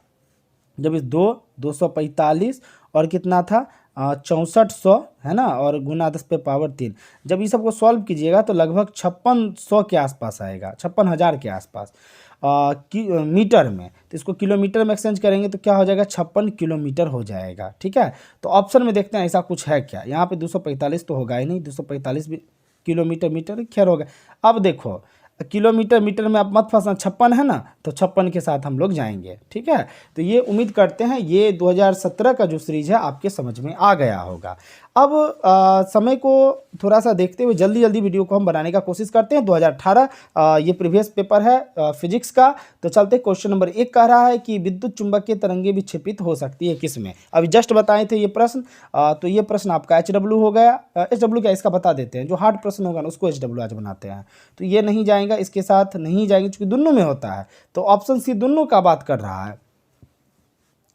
जब इस 245 और कितना था 6400 है ना, और गुना 10⁻3, जब ये सबको सॉल्व कीजिएगा तो लगभग 5600 के आसपास आएगा, 56,000 के आसपास मीटर में। तो इसको किलोमीटर में एक्सचेंज करेंगे तो क्या हो जाएगा, 56 किलोमीटर हो जाएगा, ठीक है। तो ऑप्शन में देखते हैं ऐसा कुछ है क्या। यहाँ पे 245 तो होगा ही नहीं, 245 भी किलोमीटर मीटर खैर होगा। अब देखो किलोमीटर मीटर में आप मत फंसना, 56 है ना, तो 56 के साथ हम लोग जाएंगे। ठीक है, तो ये उम्मीद करते हैं ये 2017 का जो सीरीज है आपके समझ में आ गया होगा। अब समय को थोड़ा सा देखते हुए जल्दी जल्दी वीडियो को हम बनाने का कोशिश करते हैं। 2018 ये प्रीवियस पेपर है फिजिक्स का। तो चलते क्वेश्चन नंबर 1 कह रहा है कि विद्युत चुंबकीय तरंगें विक्षेपित हो सकती है किसमें। अभी जस्ट बताए थे ये प्रश्न, तो ये प्रश्न आपका HW हो गया। HW क्या, इसका बता देते हैं, जो हार्ड प्रश्न होगा ना उसको HW आज बनाते हैं। तो ये नहीं जाएगा, इसके साथ नहीं जाएंगे क्योंकि दोनों में होता है। तो ऑप्शन सी दोनों का बात कर रहा है,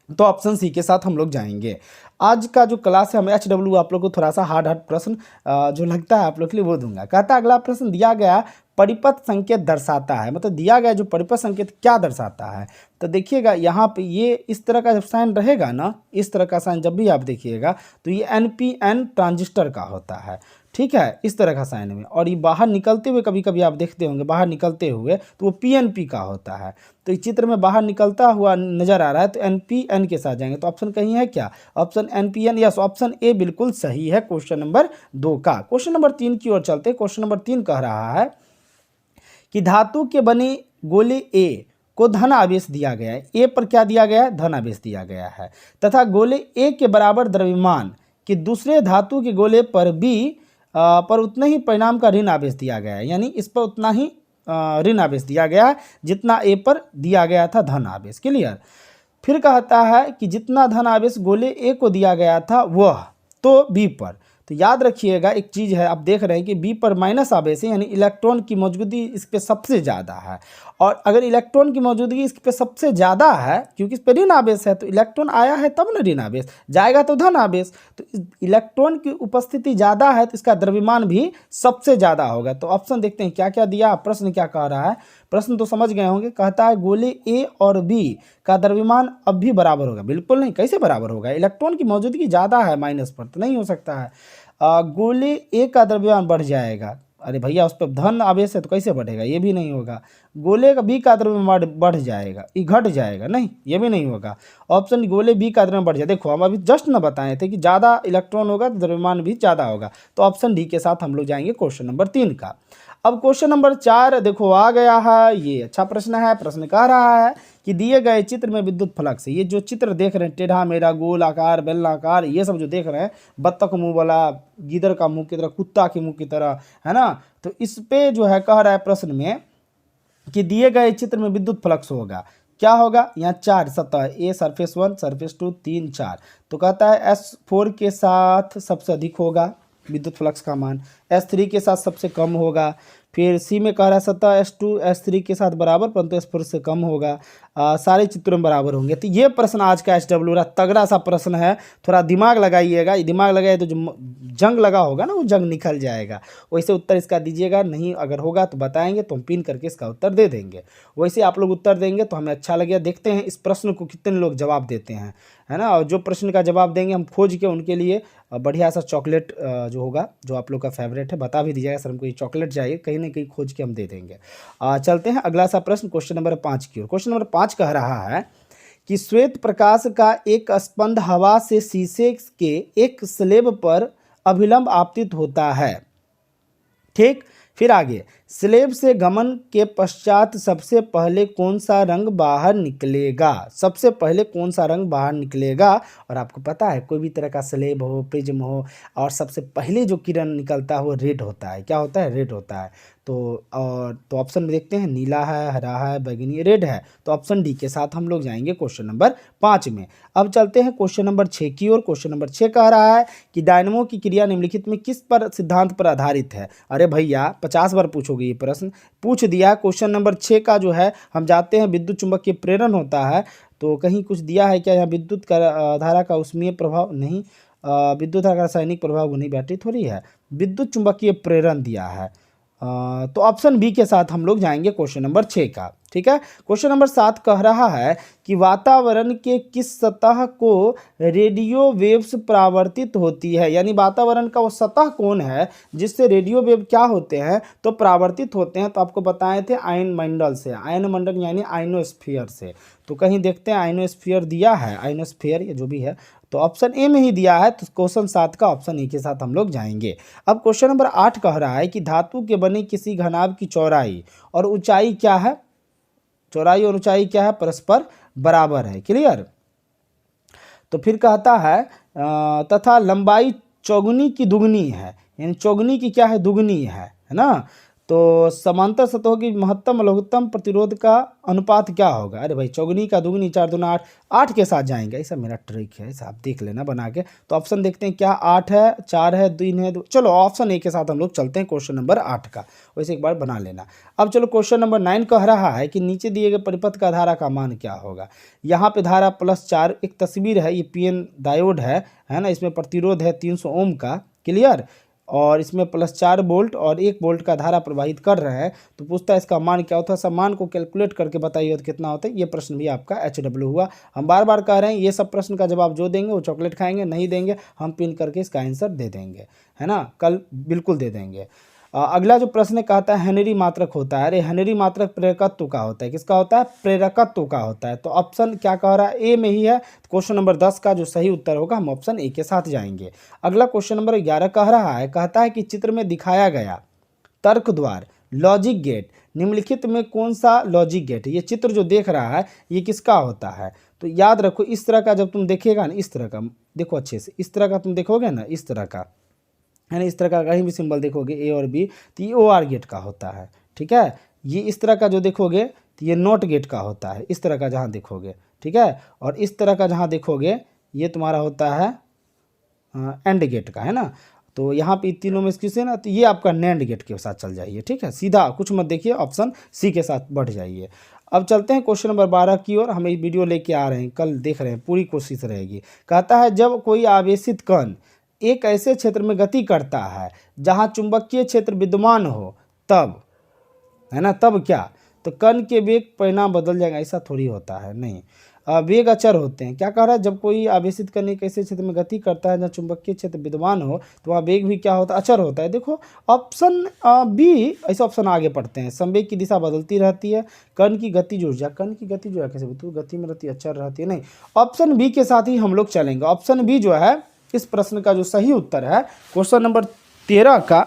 तो ऑप्शन सी के साथ हम लोग जाएंगे। आज का जो क्लास है हम HW आप लोग को थोड़ा सा हार्ड प्रश्न जो लगता है आप लोग के लिए वो दूंगा। कहता है अगला प्रश्न दिया गया परिपथ संकेत दर्शाता है, मतलब दिया गया जो परिपथ संकेत क्या दर्शाता है। तो देखिएगा यहाँ पे ये इस तरह का जब साइन रहेगा ना, इस तरह का साइन जब भी आप देखिएगा तो ये NPN ट्रांजिस्टर का होता है। ठीक है, इस तरह का साइन में, और ये बाहर निकलते हुए कभी कभी आप देखते होंगे बाहर निकलते हुए तो वो PNP का होता है। तो इस चित्र में बाहर निकलता हुआ नजर आ रहा है तो NPN के साथ जाएंगे। तो ऑप्शन कहीं है क्या, option NPN, yes, option A बिल्कुल सही है क्वेश्चन नंबर 2 का। क्वेश्चन नंबर 3 की ओर चलते। क्वेश्चन नंबर 3 कह रहा है कि धातु के बने गोले A को धन आवेश दिया गया है। ए पर क्या दिया गया है, धन आवेश दिया गया है, तथा गोले A के बराबर द्रव्यमान कि दूसरे धातु के गोले पर B पर उतना ही परिणाम का ऋण आवेश दिया गया है, यानी इस पर उतना ही ऋण आवेश दिया गया है जितना ए पर दिया गया था धन आवेश। क्लियर। फिर कहता है कि जितना धन आवेश गोले ए को दिया गया था वह तो बी पर। तो याद रखिएगा एक चीज़ है, आप देख रहे हैं कि बी पर माइनस आवेश है, यानी इलेक्ट्रॉन की मौजूदगी इस पर सबसे ज़्यादा है। और अगर इलेक्ट्रॉन की मौजूदगी इस पर सबसे ज़्यादा है क्योंकि इस पर ऋण आवेश है, तो इलेक्ट्रॉन आया है तब ना ऋण आवेश जाएगा तो धन आवेश। तो इलेक्ट्रॉन की उपस्थिति ज़्यादा है तो इसका द्रव्यमान भी सबसे ज़्यादा होगा। तो ऑप्शन देखते हैं क्या क्या दिया, प्रश्न क्या कह रहा है। प्रश्न तो समझ गए होंगे, कहता है गोले ए और बी का द्रव्यमान अब भी बराबर होगा। बिल्कुल नहीं, कैसे बराबर होगा, इलेक्ट्रॉन की मौजूदगी ज़्यादा है माइनस पर, तो नहीं हो सकता है। गोले ए का द्रव्यमान बढ़ जाएगा, अरे भैया उस पर धन आवेश है तो कैसे बढ़ेगा, ये भी नहीं होगा। गोले का बी का द्रव्यमान बढ़ जाएगा, ये घट जाएगा, नहीं ये भी नहीं होगा। ऑप्शन गोले बी का द्रव्यमान बढ़ जाए, देखो हम अभी जस्ट ना बताए थे कि ज़्यादा इलेक्ट्रॉन होगा तो द्रव्यमान भी ज़्यादा होगा। तो ऑप्शन डी के साथ हम लोग जाएंगे क्वेश्चन नंबर 3 का। अब क्वेश्चन नंबर 4 देखो आ गया है, ये अच्छा प्रश्न है। प्रश्न कह रहा है कि दिए गए चित्र में विद्युत फलक से, ये जो चित्र देख रहे हैं टेढ़ा मेढ़ा गोल आकार बेलनाकार ये सब जो देख रहे हैं, बत्तख मुंह वाला, गीदड़ का मुंह की तरह, कुत्ता के मुंह की तरह, है ना। तो इस पे जो है कह रहा है प्रश्न में कि दिए गए चित्र में विद्युत फ्लक्स होगा, क्या होगा, यहाँ 4 सतह, ए सरफेस 1 सरफेस 2 3 4। तो कहता है S4 के साथ सबसे अधिक होगा विद्युत फ्लक्स का मान, S3 के साथ सबसे कम होगा, फिर सी में कह रहा है सतह S2 S3 के साथ बराबर परंतु S4 से कम होगा, सारे चित्रों में बराबर होंगे। तो ये प्रश्न आज का HW रहा, तगड़ा सा प्रश्न है, थोड़ा दिमाग लगाइएगा। दिमाग लगाए तो जो जंग लगा होगा ना वो जंग निकल जाएगा। वैसे उत्तर इसका दीजिएगा, नहीं अगर होगा तो बताएंगे तो हम पिन करके इसका उत्तर दे देंगे। वैसे आप लोग उत्तर देंगे तो हमें अच्छा लगेगा। देखते हैं इस प्रश्न को कितने लोग जवाब देते हैं, है ना। और जो प्रश्न का जवाब देंगे हम खोज के उनके लिए बढ़िया सा चॉकलेट जो होगा जो आप लोग का फेवरेट है बता भी दीजिएगा, सर हमको ये चॉकलेट चाहिए, कहीं ना कहीं खोज के हम दे देंगे। चलते हैं अगला सा प्रश्न क्वेश्चन नंबर 5 की ओर। क्वेश्चन नंबर 5 कह रहा है कि श्वेत प्रकाश का एक स्पंद हवा से शीशे के एक स्लेब पर अभिलंब आपतित होता है। ठीक, फिर आगे, स्लेब से गमन के पश्चात सबसे पहले कौन सा रंग बाहर निकलेगा, सबसे पहले कौन सा रंग बाहर निकलेगा। और आपको पता है कोई भी तरह का स्लेब हो प्रिज्म हो और सबसे पहले जो किरण निकलता है वो रेड होता है, क्या होता है, रेड होता है। तो ऑप्शन में देखते हैं, नीला है, हरा है, बैगनी, रेड है। तो ऑप्शन डी के साथ हम लोग जाएंगे क्वेश्चन नंबर 5 में। अब चलते हैं क्वेश्चन नंबर 6 की ओर। क्वेश्चन नंबर 6 कह रहा है कि डायनमो की क्रिया निम्नलिखित में किस पर सिद्धांत पर आधारित है। अरे भैया 50 बार पूछोगे ये प्रश्न, पूछ दिया। क्वेश्चन नंबर 6 का जो है हम जाते हैं विद्युत चुंबकीय प्रेरण होता है, तो कहीं कुछ दिया है क्या यहाँ विद्युत का धारा का उसमें प्रभाव नहीं, विद्युत धारा का रासायनिक प्रभाव नहीं, बैटरी थोड़ी है, विद्युत चुंबकीय प्रेरण दिया है। तो ऑप्शन बी के साथ हम लोग जाएंगे क्वेश्चन नंबर 6 का। ठीक है। क्वेश्चन नंबर 7 कह रहा है कि वातावरण के किस सतह को रेडियो वेव्स परावर्तित होती है, यानी वातावरण का वो सतह कौन है जिससे रेडियो वेव क्या होते हैं तो परावर्तित होते हैं। तो आपको बताए थे आयन मंडल से, आयन मंडल यानी आयनोस्फीयर से। तो कहीं देखते हैं आयनोस्फीयर दिया है, आयनोस्फीयर ये जो भी है तो ऑप्शन ए में ही दिया है, तो क्वेश्चन 7 का ऑप्शन ए के साथ हम लोग जाएंगे। अब क्वेश्चन नंबर 8 कह रहा है कि धातु के बने किसी घनाभ की चौड़ाई और ऊंचाई क्या है, चौड़ाई और ऊंचाई क्या है, परस्पर बराबर है। क्लियर। तो फिर कहता है तथा लंबाई चौगुनी की दुगनी है, यानी चौगुनी की क्या है, दुगनी है ना। तो समांतर सतहों की महत्तम और लघुत्तम प्रतिरोध का अनुपात क्या होगा। अरे भाई चौगुनी का दुगनी 4 दूना 8, 8 के साथ जाएंगे, ऐसा मेरा ट्रिक है, ऐसा आप देख लेना बना के। तो ऑप्शन देखते हैं क्या 8 है, 4 है, 3 है, 2। चलो ऑप्शन ए के साथ हम लोग चलते हैं क्वेश्चन नंबर 8 का, वैसे एक बार बना लेना। अब चलो क्वेश्चन नंबर 9 कह रहा है कि नीचे दिए गए परिपथ का धारा का मान क्या होगा। यहाँ पे धारा +4, एक तस्वीर है, ये PN डायोड है ना, इसमें प्रतिरोध है 300 ओम का। क्लियर। और इसमें +4 वोल्ट और 1 वोल्ट का धारा प्रवाहित कर रहे हैं। तो पूछता है इसका मान क्या होता है, सब मान को कैलकुलेट करके बताइए तो कितना होता है। ये प्रश्न भी आपका HW हुआ। हम बार बार कह रहे हैं ये सब प्रश्न का जवाब जो देंगे वो चॉकलेट खाएंगे, नहीं देंगे हम पिन करके इसका आंसर दे देंगे, है ना, कल बिल्कुल दे देंगे। अगला जो प्रश्न कहता है हेनरी मात्रक होता है। अरे हेनरी मात्रक प्रेरकत्व का होता है, किसका होता है, प्रेरकत्व का होता है। तो ऑप्शन क्या कह रहा है, ए में ही है। क्वेश्चन नंबर 10 का जो सही उत्तर होगा हम ऑप्शन ए के साथ जाएंगे। अगला क्वेश्चन नंबर 11 कह रहा है, कहता है कि चित्र में दिखाया गया तर्क द्वार लॉजिक गेट निम्नलिखित में कौन सा लॉजिक गेट है। ये चित्र जो देख रहा है ये किसका होता है। तो याद रखो इस तरह का जब तुम देखेगा ना, इस तरह का देखो अच्छे से, इस तरह का तुम देखोगे ना, इस तरह का है ना, इस तरह का कहीं भी सिंबल देखोगे ए और बी तो ये OR गेट का होता है। ठीक है। ये इस तरह का जो देखोगे तो ये नॉट गेट का होता है, इस तरह का जहाँ देखोगे। ठीक है। और इस तरह का जहाँ देखोगे ये तुम्हारा होता है एंड गेट का, है ना। तो यहाँ पे तीनों में इसकी से ना, तो ये आपका नैंड गेट के साथ चल जाइए। ठीक है, सीधा कुछ मत देखिए, ऑप्शन सी के साथ बढ़ जाइए। अब चलते हैं क्वेश्चन नंबर 12 की ओर। हम ये वीडियो लेके आ रहे हैं, कल देख रहे हैं, पूरी कोशिश रहेगी। कहता है जब कोई आवेशित कण एक ऐसे क्षेत्र में गति करता है जहां चुंबकीय क्षेत्र विद्यमान हो तब, है ना, तब क्या, तो कण के वेग परिणाम बदल जाएगा, ऐसा थोड़ी होता है, नहीं। वेग अचर होते हैं। क्या कह रहा है, जब कोई आवेशित कण एक ऐसे क्षेत्र में गति करता है जहाँ चुंबकीय क्षेत्र विद्यमान हो तो वहाँ वेग भी क्या होता है, अचर होता है। देखो ऑप्शन बी, ऐसे ऑप्शन आगे पढ़ते हैं। संवेग की दिशा बदलती रहती है, कण की गति जो ऊर्जा, कण की गति जो है कैसे तो गति में रहती है, अचर रहती है, नहीं। ऑप्शन बी के साथ ही हम लोग चलेंगे। ऑप्शन बी जो है इस प्रश्न का जो सही उत्तर है क्वेश्चन नंबर 13 का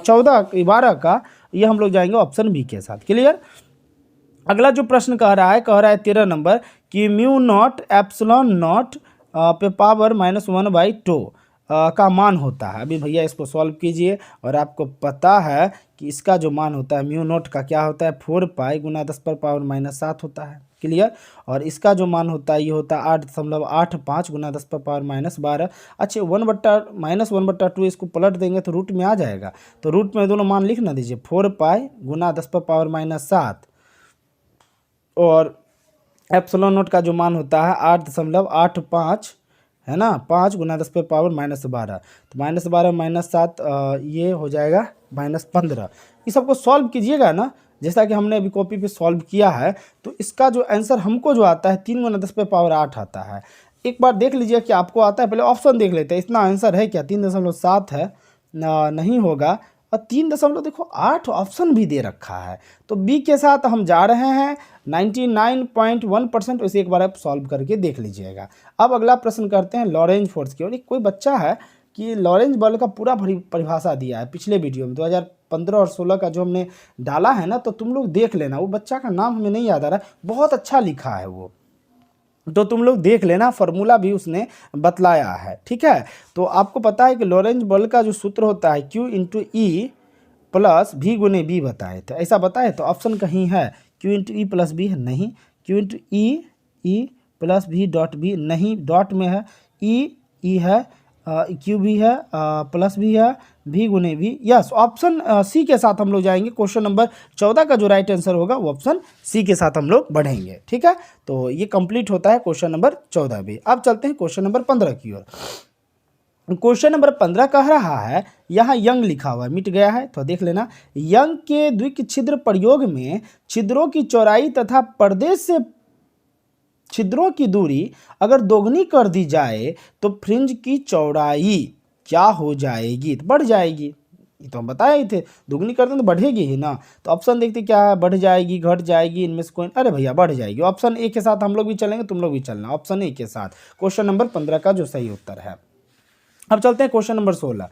12 का, ये हम लोग जाएंगे ऑप्शन बी के साथ। क्लियर। अगला जो प्रश्न कह रहा है 13 नंबर कि μ0 ε0 पे पावर -1/2 का मान होता है। अभी भैया इसको सॉल्व कीजिए और आपको पता है कि इसका जो मान होता है μ0 का क्या होता है, 4π × 10⁻⁷ होता है। क्लियर। और इसका जो मान होता है ये होता है 8.85 × 10⁻12। अच्छा 1/-2 इसको पलट देंगे तो रूट में आ जाएगा, तो रूट में दोनों मान लिख ना दीजिए, 4π × 10⁻⁷ और ε0 का जो मान होता है 8.85, है ना, 5 × 10⁻12। तो -12 -7 ये हो जाएगा -15। इस सबको सॉल्व कीजिएगा ना, जैसा कि हमने अभी कॉपी पे सॉल्व किया है। तो इसका जो आंसर हमको जो आता है 3 × 10⁸ आता है। एक बार देख लीजिए कि आपको आता है, पहले ऑप्शन देख लेते हैं। इतना आंसर है क्या, 3.7 है, नहीं होगा। और 3.8 ऑप्शन भी दे रखा है। तो बी के साथ हम जा रहे हैं 99.1%। वैसे एक बार आप सॉल्व करके देख लीजिएगा। अब अगला प्रश्न करते हैं लॉरेंज फोर्स की। और एक कोई बच्चा है कि लॉरेंज बल का पूरा परिभाषा दिया है पिछले वीडियो में 2015 और 16 का जो हमने डाला है ना, तो तुम लोग देख लेना। वो बच्चा का नाम हमें नहीं याद आ रहा, बहुत अच्छा लिखा है वो, तो तुम लोग देख लेना, फार्मूला भी उसने बतलाया है। ठीक है। तो आपको पता है कि लॉरेंज बल का जो सूत्र होता है Q × E + V × B बताए थे, ऐसा बताए। तो ऑप्शन कहीं है Q × E + B है, नहीं। Q × E + V.B नहीं, डॉट में है। E है, Q भी है, प्लस भी है, V × V, yes. Option C के साथ हम लोग जाएंगे। क्वेश्चन नंबर 14 का जो राइट आंसर होगा वो ऑप्शन सी के साथ हम लोग बढ़ेंगे। ठीक है। तो ये कंप्लीट होता है क्वेश्चन नंबर 14 भी। अब चलते हैं क्वेश्चन नंबर 15 की ओर। क्वेश्चन नंबर 15 कह रहा है, यहाँ यंग लिखा हुआ है, मिट गया है तो देख लेना। यंग के द्विक छिद्र प्रयोग में छिद्रों की चौड़ाई तथा पर्दे से छिद्रों की दूरी अगर दोगुनी कर दी जाए तो फ्रिंज की चौड़ाई क्या हो जाएगी? तो बढ़ जाएगी। ये तो हम बताए ही थे, दोगुनी कर दें तो बढ़ेगी ही ना। तो ऑप्शन देखते क्या है, बढ़ जाएगी, घट जाएगी, इनमें से कोई, अरे भैया बढ़ जाएगी। ऑप्शन ए के साथ हम लोग भी चलेंगे, तुम लोग भी चलना ऑप्शन ए के साथ, क्वेश्चन नंबर 15 का जो सही उत्तर है। अब चलते हैं क्वेश्चन नंबर 16।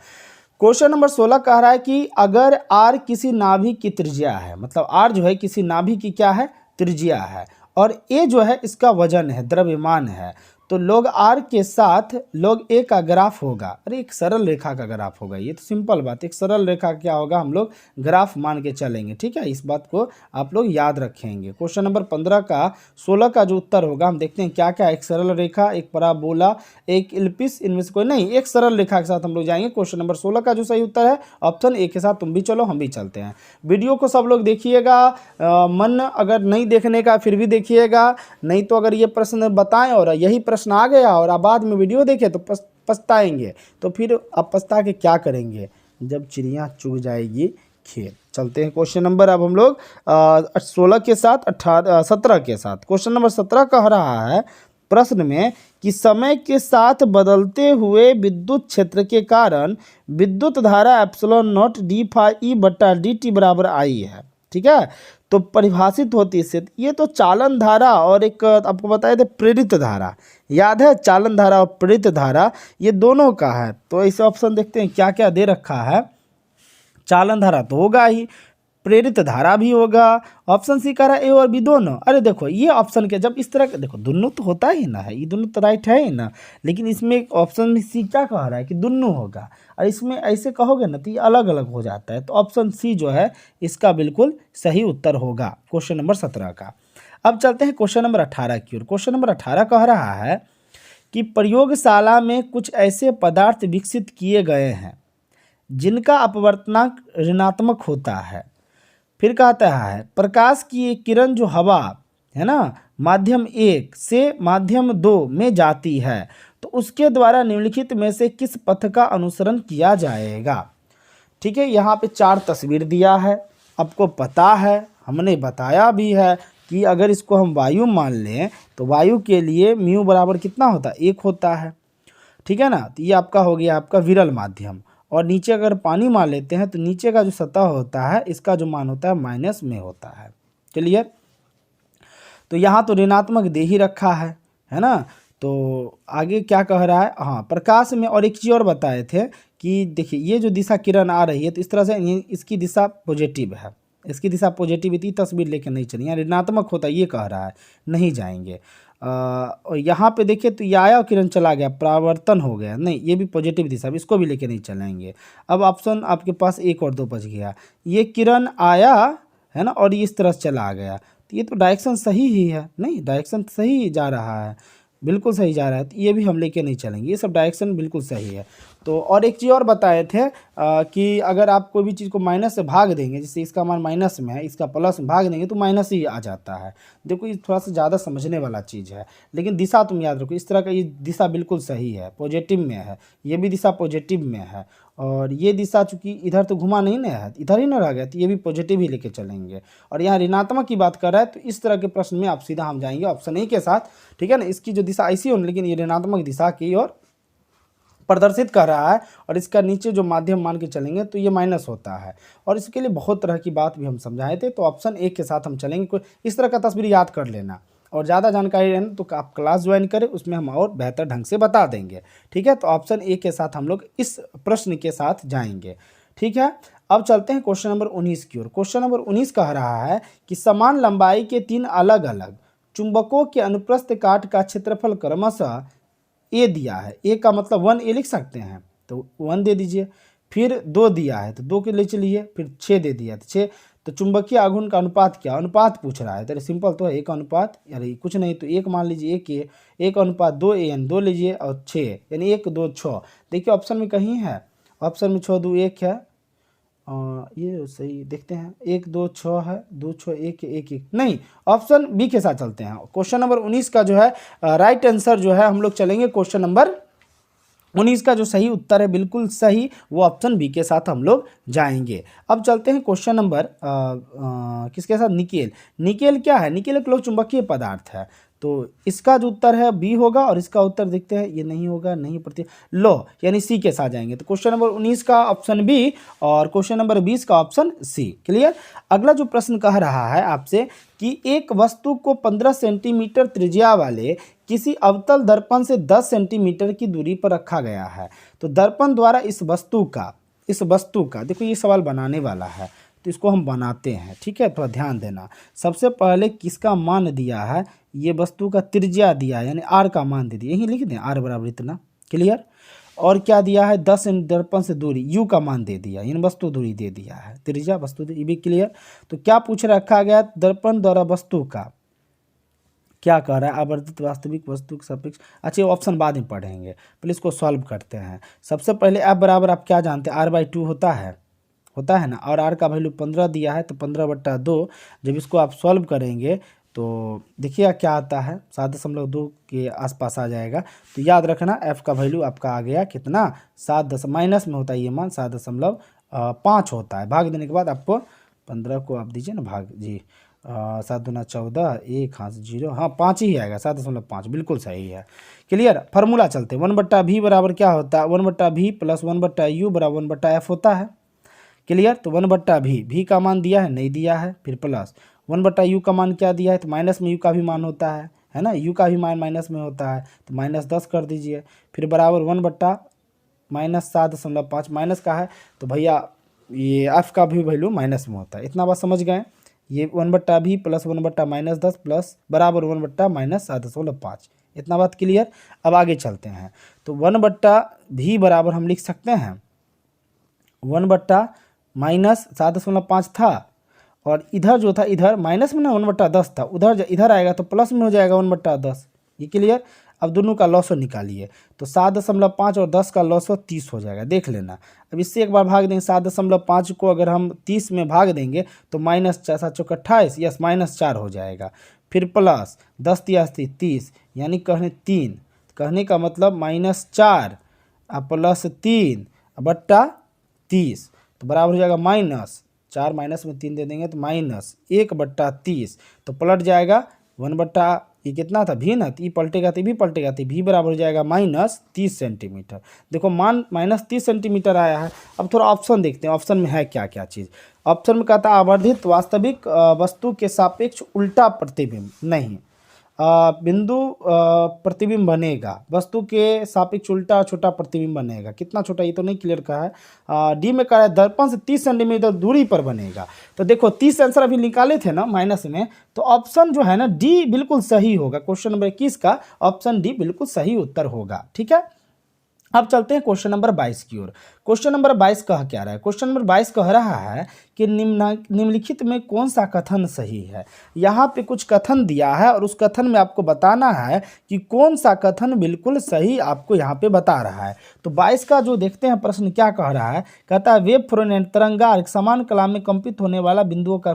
क्वेश्चन नंबर 16 कह रहा है कि अगर आर किसी नाभि की त्रिज्या है, मतलब आर जो है किसी नाभि की क्या है, त्रिज्या है, और ए जो है इसका वजन है, द्रव्यमान है, तो log r के साथ log a का ग्राफ होगा। अरे एक सरल रेखा का ग्राफ होगा, ये तो सिंपल बात। एक सरल रेखा क्या होगा, हम लोग ग्राफ मान के चलेंगे, ठीक है। इस बात को आप लोग याद रखेंगे। क्वेश्चन नंबर 15 का 16 का जो उत्तर होगा, हम देखते हैं क्या क्या, एक सरल रेखा, एक पराबोला, एक इल्पिस, इनमें से कोई नहीं, एक सरल रेखा के साथ हम लोग जाएंगे। क्वेश्चन नंबर 16 का जो सही उत्तर है ऑप्शन ए के साथ, तुम भी चलो हम भी चलते हैं। वीडियो को सब लोग देखिएगा, मन अगर नहीं देखने का फिर भी देखिएगा, नहीं तो अगर ये प्रश्न बताएं और यही प्रश्न आ गया और आप बाद में वीडियो देखें तो पछताएंगे। तो फिर आप पछता के क्या करेंगे, जब चिड़िया चुग जाएगी खेत। चलते हैं क्वेश्चन नंबर, अब हम लोग 16 के साथ 17 के साथ। क्वेश्चन नंबर 17 कह रहा है प्रश्न में कि समय के साथ बदलते हुए विद्युत क्षेत्र के कारण विद्युत धारा epsilon naught D phi E बटा डी टी बराबर आई है, ठीक है। तो परिभाषित होती है, ये तो चालन धारा और एक आपको बताए थे प्रेरित धारा, याद है, चालन धारा और प्रेरित धारा ये दोनों का है। तो इस ऑप्शन देखते हैं क्या क्या दे रखा है। चालन धारा तो होगा ही, प्रेरित धारा भी होगा। ऑप्शन सी कह रहा है ए और बी दोनों। अरे देखो ये ऑप्शन के जब इस तरह के, देखो दोनों तो होता ही ना है, ये दोनों तो राइट है ही ना, लेकिन इसमें ऑप्शन में सी क्या कह रहा है कि दोनों होगा, और इसमें ऐसे कहोगे ना तो ये अलग अलग हो जाता है। तो ऑप्शन सी जो है इसका बिल्कुल सही उत्तर होगा क्वेश्चन नंबर 17 का। अब चलते हैं क्वेश्चन नंबर 18 की ओर। क्वेश्चन नंबर 18 कह रहा है कि प्रयोगशाला में कुछ ऐसे पदार्थ विकसित किए गए हैं जिनका अपवर्तनांक ऋणात्मक होता है। फिर कहता है प्रकाश की एक किरण जो हवा है ना माध्यम 1 से माध्यम 2 में जाती है, तो उसके द्वारा निम्नलिखित में से किस पथ का अनुसरण किया जाएगा। ठीक है, यहाँ पे 4 तस्वीर दिया है, आपको पता है, हमने बताया भी है कि अगर इसको हम वायु मान लें तो वायु के लिए म्यू बराबर कितना होता है, 1 होता है, ठीक है ना। तो ये आपका हो गया आपका विरल माध्यम। और नीचे अगर पानी मान लेते हैं तो नीचे का जो सतह होता है इसका जो मान होता है माइनस में होता है। क्लियर। तो यहाँ तो ऋणात्मक दे ही रखा है ना। तो आगे क्या कह रहा है, हाँ प्रकाश में, और एक चीज़ और बताए थे कि देखिए ये जो दिशा किरण आ रही है तो इस तरह से इसकी दिशा पॉजिटिव है, इसकी दिशा पॉजिटिव इतनी तस्वीर लेके नहीं चलिए, ऋणात्मक होता है ये कह रहा है, नहीं जाएंगे। और यहाँ पे देखिए तो ये आया और किरण चला गया, परावर्तन हो गया, नहीं ये भी पॉजिटिव दिशा, इसको भी लेके नहीं चलेंगे। अब ऑप्शन आपके पास 1 और 2 बच गया, ये किरण आया है ना और ये इस तरह से चला गया, तो ये तो डायरेक्शन सही ही है, नहीं डायरेक्शन सही जा रहा है, बिल्कुल सही जा रहा है, तो ये भी हम लेके नहीं चलेंगे, ये सब डायरेक्शन बिल्कुल सही है। तो और एक चीज़ और बताए थे कि अगर आप कोई भी चीज़ को माइनस से भाग देंगे, जैसे इसका मान माइनस में है, इसका प्लस में भाग देंगे तो माइनस ही आ जाता है। देखो ये थोड़ा सा ज़्यादा समझने वाला चीज़ है, लेकिन दिशा तुम याद रखो, इस तरह का ये दिशा बिल्कुल सही है, पॉजिटिव में है, ये भी दिशा पॉजिटिव में है, और ये दिशा चूँकि इधर तो घुमा नहीं ना है, इधर ही ना रह गया, तो ये भी पॉजिटिव ही लेके चलेंगे। और यहाँ ऋणात्मक की बात कर रहा है तो इस तरह के प्रश्न में आप सीधा हम जाएंगे ऑप्शन ए के साथ, ठीक है ना। इसकी जो दिशा ऐसी हो लेकिन ये ऋणात्मक दिशा की ओर प्रदर्शित कर रहा है, और इसका नीचे जो माध्यम मान के चलेंगे तो ये माइनस होता है, और इसके लिए बहुत तरह की बात भी हम समझाए थे। तो ऑप्शन ए के साथ हम चलेंगे। कोई इस तरह का तस्वीर याद कर लेना, और ज़्यादा जानकारी रहना तो आप क्लास ज्वाइन करें, उसमें हम और बेहतर ढंग से बता देंगे, ठीक है। तो ऑप्शन ए के साथ हम लोग इस प्रश्न के साथ जाएंगे, ठीक है। अब चलते हैं क्वेश्चन नंबर 19 की ओर। क्वेश्चन नंबर 19 कह रहा है कि समान लंबाई के 3 अलग अलग चुंबकों के अनुप्रस्थ काट का क्षेत्रफल क्रमशः ए दिया है, ए का मतलब 1 ए लिख सकते हैं तो 1 दे दीजिए, फिर 2 दिया है तो 2 के ले चलिए, फिर 6 दे दिया तो 6। तो चुंबकीय आघूर्ण का अनुपात क्या, अनुपात पूछ रहा है, तो सिंपल तो है 1 अनुपात, यानी कुछ नहीं तो 1 मान लीजिए, 1 अनुपात 2 ए यानी 2 लीजिए, और 6 यानी 1 2 6। देखिए ऑप्शन में कहीं है, ऑप्शन में 6 2 1 है, ये सही देखते हैं, 1 2 6 है, 2 6 1 1 1 नहीं, ऑप्शन बी के साथ चलते हैं। क्वेश्चन नंबर 19 का जो है राइट आंसर जो है हम लोग चलेंगे क्वेश्चन नंबर 19 का जो सही उत्तर है बिल्कुल सही, वो ऑप्शन बी के साथ हम लोग जाएंगे। अब चलते हैं क्वेश्चन नंबर किसके साथ, निकेल। निकेल क्या है, निकेल एक लोह चुंबकीय पदार्थ है, तो इसका जो उत्तर है बी होगा, और इसका उत्तर देखते हैं, ये नहीं होगा, नहीं प्रति लो, यानी सी के साथ जाएंगे। तो क्वेश्चन नंबर 19 का ऑप्शन बी और क्वेश्चन नंबर 20 का ऑप्शन सी। क्लियर। अगला जो प्रश्न कह रहा है आपसे कि एक वस्तु को 15 सेंटीमीटर त्रिज्या वाले किसी अवतल दर्पण से 10 सेंटीमीटर की दूरी पर रखा गया है, तो दर्पण द्वारा इस वस्तु का देखो ये सवाल बनाने वाला है, तो इसको हम बनाते हैं, ठीक है, थोड़ा ध्यान देना। सबसे पहले किसका मान दिया है, ये वस्तु का त्रिज्या दिया है, यानी आर का मान दे दिया, यही लिख दें आर बराबर इतना। क्लियर। और क्या दिया है, 10 दर्पण से दूरी, यू का मान दे दिया, यानी वस्तु दूरी दे दिया है, त्रिज्या वस्तु दूरी, ये भी क्लियर। तो क्या पूछ रखा गया, दर्पण द्वारा वस्तु का क्या कह रहा है, आवर्धित वास्तविक वस्तु के सापेक्ष। अच्छा, ये ऑप्शन बाद में पढ़ेंगे, पहले इसको सॉल्व करते हैं। सबसे पहले एफ बराबर आप क्या जानते हैं, r/2 होता है ना, और r का वैल्यू 15 दिया है, तो 15/2। जब इसको आप सॉल्व करेंगे तो देखिए क्या आता है, 7.2 के आसपास आ जाएगा। तो याद रखना f का वैल्यू आपका आ गया कितना, 7 माइनस में होता है ये मान 7.5 होता है। भाग देने के बाद आपको 15 को आप दीजिए ना भाग, जी 7 दूना 14, 1 हाथ 0, हाँ 5 ही आएगा, 7.5 बिल्कुल सही है। क्लियर। फार्मूला चलते हैं, 1/v बराबर क्या होता है, 1/v प्लस 1/u बराबर 1/f होता है। क्लियर। तो 1/v, v का मान दिया है, नहीं दिया है, फिर प्लस 1/u का मान क्या दिया है, तो माइनस में u का भी मान होता है ना, u का भी मान माइनस में होता है, तो -10 कर दीजिए, फिर बराबर 1/-7.5 माइनस का है, तो भैया ये f का भी वैल्यू माइनस में होता है। इतना बात समझ गए। ये 1/v प्लस 1/-10 प्लस बराबर 1/-7.5, इतना बात क्लियर। अब आगे चलते हैं, तो 1/v बराबर हम लिख सकते हैं 1/-7.5 था, और इधर जो था, इधर माइनस में ना 1/10 था, उधर इधर आएगा तो प्लस में हो जाएगा 1/10। ये क्लियर। अब दोनों का लॉसो निकालिए, तो 7.5 और 10 का लॉसो 30 हो जाएगा, देख लेना। अब इससे एक बार भाग देंगे, 7.5 को अगर हम 30 में भाग देंगे तो -4×7=28, यस -4 हो जाएगा, फिर प्लस 10 × 30, यानी कहने का मतलब -4 प्लस 3/30, तो बराबर हो जाएगा -4 माइनस में 3 दे देंगे तो -1/30, तो पलट जाएगा 1/, ये कितना था भी ना, तो ये पलटेगा तो भी पलटेगा, तो भी बराबर हो जाएगा -30 सेंटीमीटर। देखो मान -30 सेंटीमीटर आया है। अब थोड़ा ऑप्शन देखते हैं, ऑप्शन में है क्या क्या चीज़। ऑप्शन में कहता है आवर्धित वास्तविक वस्तु के सापेक्ष उल्टा प्रतिबिंब, नहीं बिंदु प्रतिबिंब बनेगा, वस्तु के सापेक्ष उल्टा छोटा प्रतिबिंब बनेगा, कितना छोटा ये तो नहीं क्लियर कहा है। डी में कहा है दर्पण से 30 सेंटीमीटर दूरी पर बनेगा, तो देखो 30 आंसर अभी निकाले थे ना माइनस में, तो ऑप्शन जो है ना डी बिल्कुल सही होगा। क्वेश्चन नंबर 21 का ऑप्शन डी बिल्कुल सही उत्तर होगा, ठीक है। अब चलते हैं क्वेश्चन नंबर 22 की ओर। क्वेश्चन नंबर 22 कह क्या रहा है, क्वेश्चन नंबर 22 कह रहा है कि निम्नलिखित में कौन सा कथन सही है। यहाँ पे कुछ कथन दिया है और उस कथन में आपको बताना है कि कौन सा कथन बिल्कुल सही आपको यहाँ पे बता रहा है। तो 22 का जो देखते हैं प्रश्न क्या कह रहा है, कहता है वेव फ्रंट तरंगार्क समान कला में कंपित होने वाला बिंदुओं का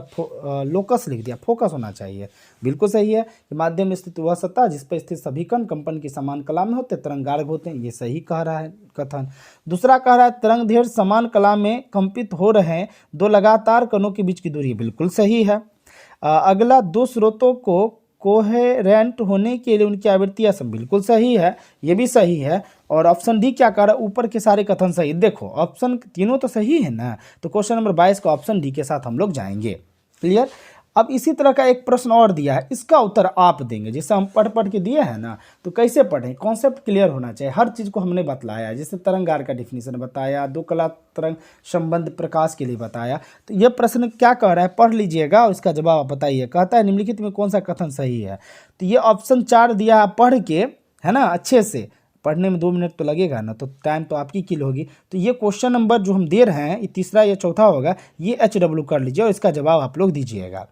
लोकस लिख दिया, फोकस होना चाहिए, बिल्कुल सही है। कि माध्यम में स्थित वह सतह जिस पर स्थित सभी कण कंपन की समान कला में होते तरंगार्क होते हैं, ये सही कह रहा है कथन। दूसरा कह रहा है तरंग ढेर समान कला में कंपित हो रहे हैं, दो लगातार कणों के बीच की दूरी, बिल्कुल सही है। अगला दो स्रोतों को कोहेरेंट होने के लिए उनकी आवृत्तियां सब, बिल्कुल सही है, ये भी सही है। और ऑप्शन डी क्या कह रहा है, ऊपर के सारे कथन सही। देखो ऑप्शन तीनों तो सही है ना, तो क्वेश्चन नंबर 22 का ऑप्शन डी के साथ हम लोग जाएंगे। क्लियर। अब इसी तरह का एक प्रश्न और दिया है, इसका उत्तर आप देंगे, जैसे हम पढ़ के दिए हैं ना, तो कैसे पढ़ें, कॉन्सेप्ट क्लियर होना चाहिए, हर चीज़ को हमने बतलाया, जैसे तरंगार का डिफिनीशन बताया, दो कला तरंग संबंध प्रकाश के लिए बताया। तो ये प्रश्न क्या कह रहा है, पढ़ लीजिएगा और इसका जवाब आप बताइए। कहता है निम्नलिखित में कौन सा कथन सही है, तो ये ऑप्शन 4 दिया है, पढ़ के है ना, अच्छे से पढ़ने में 2 मिनट तो लगेगा ना, तो टाइम तो आपकी किल होगी। तो ये क्वेश्चन नंबर जो हम दे रहे हैं, ये तीसरा या चौथा होगा, ये HW कर लीजिए और इसका जवाब आप लोग दीजिएगा।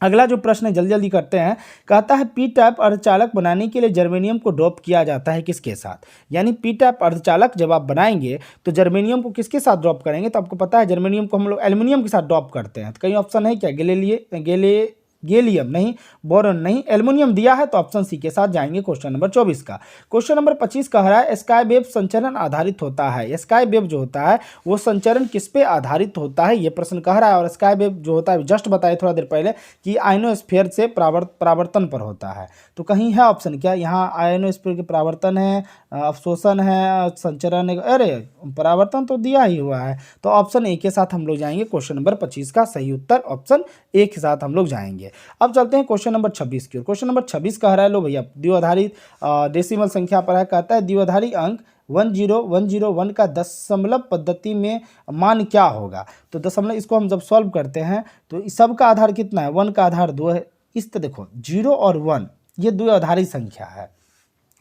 अगला जो प्रश्न है जल्दी करते हैं, कहता है पी टाइप अर्धचालक बनाने के लिए जर्मेनियम को डोप किया जाता है किसके साथ। यानी पी टाइप अर्धचालक जब आप बनाएंगे तो जर्मेनियम को किसके साथ ड्रॉप करेंगे, तो आपको पता है जर्मेनियम को हम लोग एल्यूमिनियम के साथ ड्रॉप करते हैं। तो कई ऑप्शन है क्या, गैलियम नहीं, बोरॉन नहीं, एल्युमिनियम दिया है तो ऑप्शन सी के साथ जाएंगे क्वेश्चन नंबर 24 का। क्वेश्चन नंबर 25 कह रहा है स्काई वेव संचरण आधारित होता है। स्काई वेव जो होता है वो संचरण किस पे आधारित होता है, ये प्रश्न कह रहा है। और स्काई वेव जो होता है जस्ट बताए थोड़ा देर पहले कि आयनोस्फीयर से परावर्तन पर होता है। तो कहीं है ऑप्शन क्या, यहाँ आयनोस्फीयर के परावर्तन है, अवशोषण है, संचरण है, अरे परावर्तन तो दिया ही हुआ है। तो ऑप्शन ए के साथ हम लोग जाएंगे क्वेश्चन नंबर 25 का सही उत्तर ऑप्शन ए के साथ हम लोग जाएंगे। अब चलते हैं क्वेश्चन नंबर 26 की ओर। क्वेश्चन नंबर 26 कह रहा है, लो भैया द्विआधारी डेसिमल संख्या पर है, कहता है द्विआधारी अंक 10101 का दशमलव पद्धति में मान क्या होगा। तो दशमलव इसको हम जब सॉल्व करते हैं तो इस सब का आधार कितना है, 1 का आधार 2 है। इस तरह देखो 0 और 1 ये द्विआधारी संख्या है,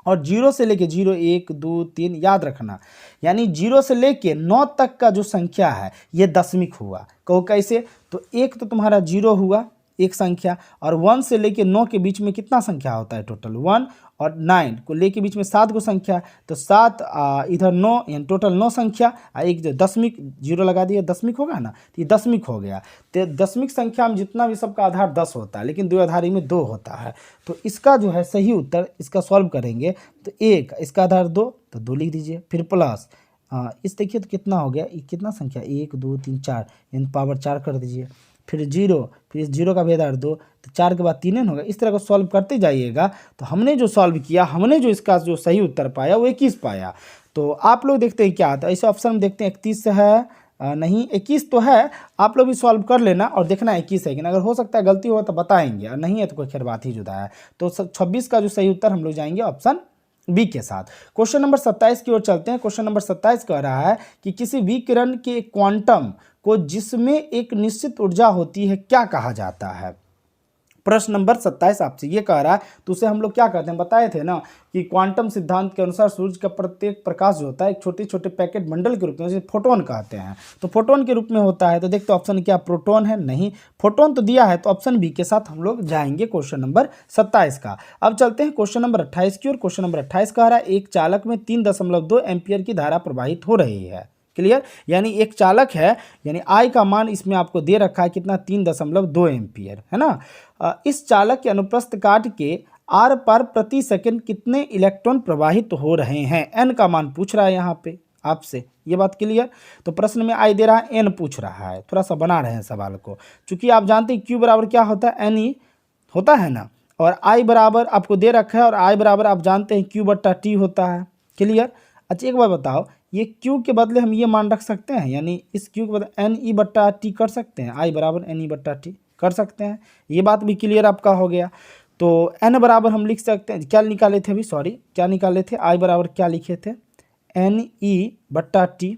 और 0 से लेके 0 1 2 3 याद रखना, यानी 0 से लेके 9 तक का जो संख्या है ये दशमिक हुआ। कहो कैसे, तो एक तो तुम्हारा 0 हुआ एक संख्या, और 1 से लेके 9 के बीच में कितना संख्या होता है टोटल 1, और 9 को लेके बीच में 7 को संख्या, तो 7 इधर 9 यानी टोटल 9 संख्या, एक जो दशमिक 0 लगा दिया दशमिक होगा ना, तो ये दशमिक हो गया। तो दशमिक संख्या में जितना भी सबका आधार 10 होता है, लेकिन द्विआधारी में 2 होता है। तो इसका जो है सही उत्तर, इसका सॉल्व करेंगे तो 1 इसका आधार 2 तो 2 लिख दीजिए, फिर प्लस इस देखिए तो कितना हो गया, कितना संख्या 1 2 3 4 यानी पावर 4 कर दीजिए, फिर 0, फिर इस 0 का भी आधार 2 तो 4 के बाद 3 होगा। इस तरह को सॉल्व करते जाइएगा। तो हमने जो सॉल्व किया, हमने जो इसका जो सही उत्तर पाया वो 21 पाया। तो आप लोग देखते हैं क्या आता है, इस ऑप्शन में देखते हैं 31 है, नहीं 21 तो है, आप लोग भी सॉल्व कर लेना और देखना 21 है कि अगर हो सकता है गलती हो तो बताएंगे, और नहीं है तो कोई खैर बात ही जुदा है। तो 26 का जो सही उत्तर हम लोग जाएंगे ऑप्शन बी के साथ। क्वेश्चन नंबर 27 की ओर चलते हैं। क्वेश्चन नंबर 27 कह रहा है कि किसी विकिरण के क्वांटम को जिसमें एक निश्चित ऊर्जा होती है क्या कहा जाता है। प्रश्न नंबर 27 आपसे ये कह रहा है, तो उसे हम लोग क्या कहते हैं, बताए थे ना कि क्वांटम सिद्धांत के अनुसार सूर्य का प्रत्येक प्रकाश जो होता है एक छोटे छोटे पैकेट बंडल के रूप में, जैसे फोटोन कहते हैं, तो फोटोन के रूप में होता है। तो देखते ऑप्शन क्या, प्रोटोन है, नहीं फोटोन तो दिया है, तो ऑप्शन बी के साथ हम लोग जाएंगे क्वेश्चन नंबर 27 का। अब चलते हैं क्वेश्चन नंबर 28 की ओर। क्वेश्चन नंबर 28 कह रहा है एक चालक में 3.2 एम्पियर की धारा प्रवाहित हो रही है। क्लियर, यानी एक चालक है, यानी आई का मान इसमें आपको दे रखा है कितना, 3.2 एम्पियर है ना। इस चालक के अनुप्रस्थ काट के आर पार प्रति सेकंड कितने इलेक्ट्रॉन प्रवाहित हो रहे हैं, एन का मान पूछ रहा है यहाँ पे आपसे, ये बात क्लियर। तो प्रश्न में आई दे रहा है, एन पूछ रहा है, थोड़ा सा बना रहे हैं सवाल को, चूंकि आप जानते हैं क्यू बराबर क्या होता है, एन ई होता है ना, और आई बराबर आपको दे रखा है, और आई बराबर आप जानते हैं क्यू बट्टा टी होता है। क्लियर। अच्छा एक बार बताओ, ये क्यू के बदले हम ये मान रख सकते हैं, यानी इस क्यू के बदले एन ई बट्टा टी कर सकते हैं, आई बराबर एन ई बट्टा टी कर सकते हैं, ये बात भी क्लियर आपका हो गया। तो एन बराबर हम लिख सकते हैं, क्या निकाले थे अभी, सॉरी क्या निकाले थे, आई बराबर क्या लिखे थे, एन ई बट्टा टी,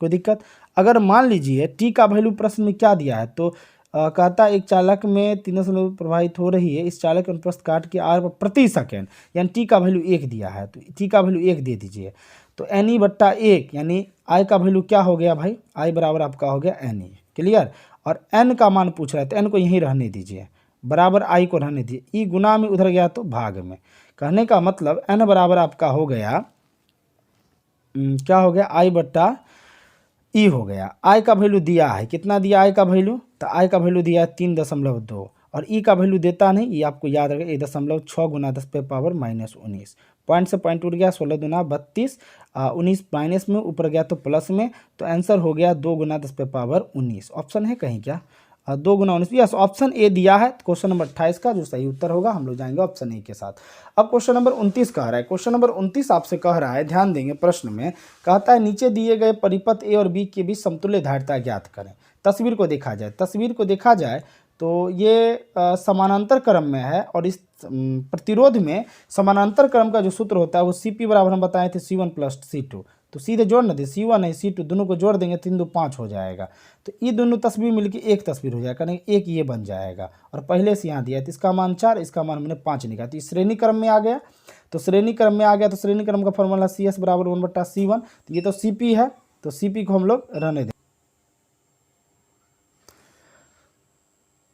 कोई दिक्कत। अगर मान लीजिए टी का वैल्यू प्रश्न में क्या दिया है, तो कहता है एक चालक में 3 प्रवाहित हो रही है, इस चालक के अनुप्रस्थ काट के आर प्रति सेकेंड, यानी टी का वैल्यू 1 दिया है, तो टी का वैल्यू 1 दे दीजिए। तो एन ई बट्टा 1 यानी आई का वैल्यू क्या हो गया भाई, आई बराबर आपका हो गया एन ई। क्लियर। और एन का मान पूछ रहा है, तो एन को यहीं रहने दीजिए, बराबर आई को रहने दीजिए, ई गुना में उधर गया तो भाग में, कहने का मतलब एन बराबर आपका हो गया क्या हो गया, आई बट्टा ई हो गया। आई का वैल्यू दिया है, कितना दिया आई का वैल्यू, तो आई का वैल्यू दिया है 3.2, और ई का वैल्यू देता नहीं, ये आपको याद रखें 1.6 गुना 10 पे पावर -19, पॉइंट से पॉइंट उठ गया, 16 दूना 32, 19 माइनस में ऊपर गया तो प्लस में, तो आंसर हो गया 2 गुना 10 पे पावर 19। ऑप्शन है कहीं क्या, 2 गुना 19, यस ऑप्शन ए दिया है। क्वेश्चन नंबर 28 का जो सही उत्तर होगा हम लोग जाएंगे ऑप्शन ए के साथ। अब क्वेश्चन नंबर 29 कह रहा है, क्वेश्चन नंबर 29 आपसे कह रहा है, ध्यान देंगे प्रश्न में कहता है नीचे दिए गए परिपथ ए और बी के बीच समतुल्य धारिता ज्ञात करें। तस्वीर को देखा जाए, तस्वीर को देखा जाए तो ये समानांतर क्रम में है, और इस प्रतिरोध में समानांतर क्रम का जो सूत्र होता है वो CP बराबर हम बताए थे C1 + C2, तो सीधे जोड़ न दे, C1 है C2 दोनों को जोड़ देंगे 3 2 5 हो जाएगा, तो ये दोनों तस्वीर मिलकर एक तस्वीर हो जाएगा, यानी एक ये बन जाएगा, और पहले से यहाँ दिया है तो इसका मान 4, इसका मान हमने 5 निकाला, तो श्रेणी क्रम में आ गया, तो श्रेणी क्रम में आ गया, तो श्रेणी क्रम का फॉर्मूला CS बराबर 1/C1, तो ये तो CP है, तो CP को हम लोग रहने दें,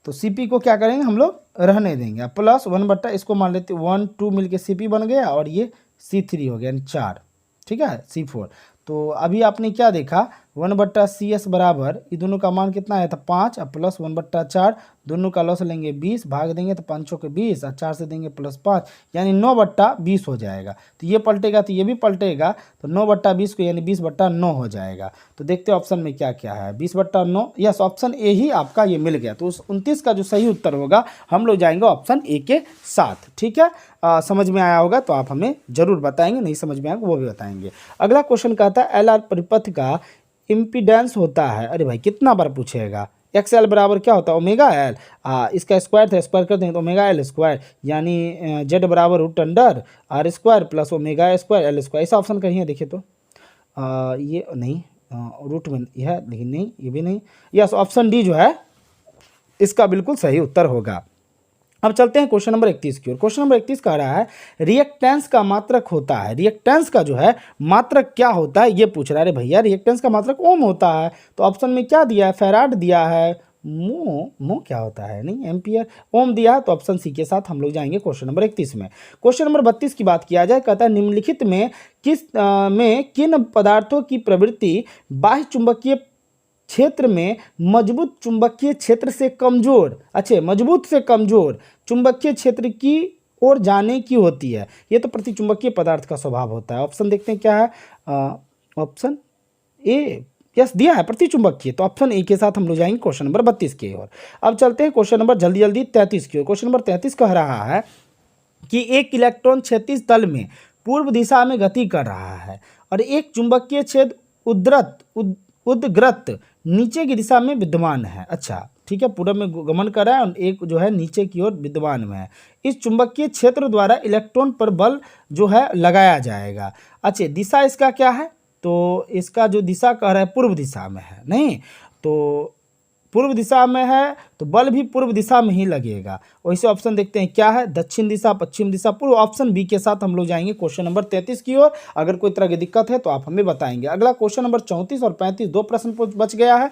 तो CP को क्या करेंगे हम लोग रहने देंगे, प्लस 1/, इसको मान लेते 1 2 मिलके CP बन गया, और ये C3 हो गया, यानी 4, ठीक है, C4। तो अभी आपने क्या देखा, 1/CS बराबर, ये दोनों का मान कितना है, तो 5 और प्लस 1/4, दोनों का लॉस लेंगे 20, भाग देंगे तो 5 के 20 और 4 से देंगे +5, यानी 9/20 हो जाएगा। तो ये पलटेगा तो ये भी पलटेगा, तो 9/20 को यानी 20/9 हो जाएगा। तो देखते हैं ऑप्शन में क्या क्या है। 20/9, यस, ऑप्शन ए ही आपका ये मिल गया। तो उस 29 का जो सही उत्तर होगा हम लोग जाएंगे ऑप्शन ए के साथ। ठीक है, समझ में आया होगा तो आप हमें जरूर बताएंगे, नहीं समझ में आएगा वो भी बताएंगे। अगला क्वेश्चन कहता है एल आर परिपथ का इम्पीडेंस होता है, अरे भाई कितना बार पूछेगा, एक्स एल बराबर क्या होता है, ओमेगा एल, इसका स्क्वायर था, स्क्वायर कर देंगे तो ओमेगा एल स्क्वायर, यानी जेड बराबर √r² plus omega square L square. ऐसा ऑप्शन कहीं है देखिए तो, ये नहीं, रूट में यह है लेकिन नहीं, ये भी नहीं, यस ऑप्शन डी जो है इसका बिल्कुल सही उत्तर होगा। अब चलते हैं क्वेश्चन नंबर 31 की ओर। क्वेश्चन नंबर 31 कह रहा है रिएक्टेंस का मात्रक होता है, रिएक्टेंस का जो है मात्रक क्या होता है ये पूछ रहा है। अरे भैया रिएक्टेंस का मात्रक ओम होता है, तो ऑप्शन में क्या दिया है, फैराड दिया है, मो क्या होता है, नहीं एम्पियर, ओम दिया है, तो ऑप्शन सी के साथ हम लोग जाएंगे क्वेश्चन नंबर 31 में। क्वेश्चन नंबर 32 की बात किया जाए, कहता है निम्नलिखित में किन पदार्थों की प्रवृत्ति बाह्य चुंबकीय क्षेत्र में मजबूत चुंबकीय क्षेत्र से कमजोर, अच्छे मजबूत से कमजोर चुंबकीय क्षेत्र की ओर जाने की होती है। ये तो प्रतिचुंबकीय पदार्थ का स्वभाव होता है। ऑप्शन देखते हैं क्या है, ऑप्शन ए, यस दिया है प्रतिचुंबकीय, तो ऑप्शन ए के साथ हम लोग जाएंगे क्वेश्चन नंबर 32 की ओर। अब चलते हैं क्वेश्चन नंबर जल्दी 33 की ओर। क्वेश्चन नंबर 33 कह रहा है कि एक इलेक्ट्रॉन क्षैतिज तल में पूर्व दिशा में गति कर रहा है और एक चुंबकीय छेद उद्ग्रत नीचे की दिशा में विद्यमान है। अच्छा ठीक है, पूर्व में गमन कर रहा है और एक जो है नीचे की ओर विद्यमान में है। इस चुंबकीय क्षेत्र द्वारा इलेक्ट्रॉन पर बल जो है लगाया जाएगा। अच्छा दिशा इसका क्या है, तो इसका जो दिशा कह रहा है पूर्व दिशा में है, नहीं तो पूर्व दिशा में है तो बल भी पूर्व दिशा में ही लगेगा। वैसे ऑप्शन देखते हैं क्या है, दक्षिण दिशा, पश्चिम दिशा, पूर्व। ऑप्शन बी के साथ हम लोग जाएंगे क्वेश्चन नंबर 33 की ओर। अगर कोई तरह की दिक्कत है तो आप हमें बताएंगे। अगला क्वेश्चन नंबर 34 और 35 दो प्रश्न बच गया है।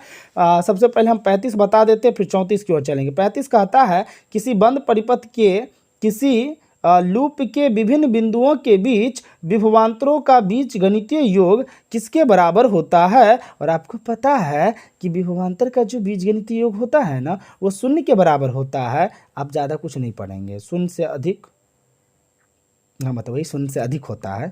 सबसे पहले हम 35 बता देते हैं, फिर 34 की ओर चलेंगे। 35 कहता है किसी बंद परिपथ के किसी लूप के विभिन्न बिंदुओं के बीच विभवांतरों का बीजगणितीय योग किसके बराबर होता है। और आपको पता है कि विभवांतर का जो बीजगणितीय योग होता है ना वो शून्य के बराबर होता है। आप ज़्यादा कुछ नहीं पढ़ेंगे, शून्य से अधिक, हाँ मतलब वही शून्य से अधिक होता है,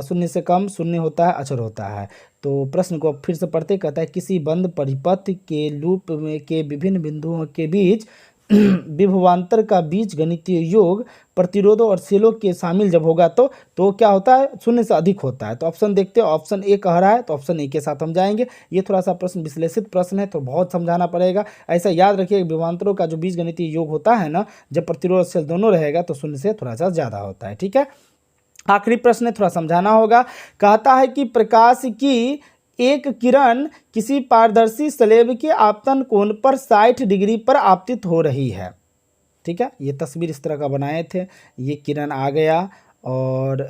शून्य से कम शून्य होता है, अचर होता है। तो प्रश्न को फिर से पढ़ते कहता है किसी बंद परिपथ के लूप में के विभिन्न बिंदुओं के बीच विभवांतर का बीजगणितीय योग प्रतिरोधों और सेलों के शामिल जब होगा तो क्या होता है, शून्य से अधिक होता है। तो ऑप्शन देखते हैं, ऑप्शन ए कह रहा है तो ऑप्शन ए के साथ हम जाएंगे। ये थोड़ा सा प्रश्न विश्लेषित प्रश्न है तो बहुत समझाना पड़ेगा। ऐसा याद रखिए विभवांतरों का जो बीजगणितीय योग होता है ना, जब प्रतिरोध सेल दोनों रहेगा तो शून्य से थोड़ा सा ज़्यादा होता है। ठीक है, आखिरी प्रश्न है, थोड़ा समझाना होगा। कहता है कि प्रकाश की एक किरण किसी पारदर्शी स्लेब के आपतन कोण पर 60 डिग्री पर आपतित हो रही है। ठीक है, ये तस्वीर इस तरह का बनाए थे, ये किरण आ गया और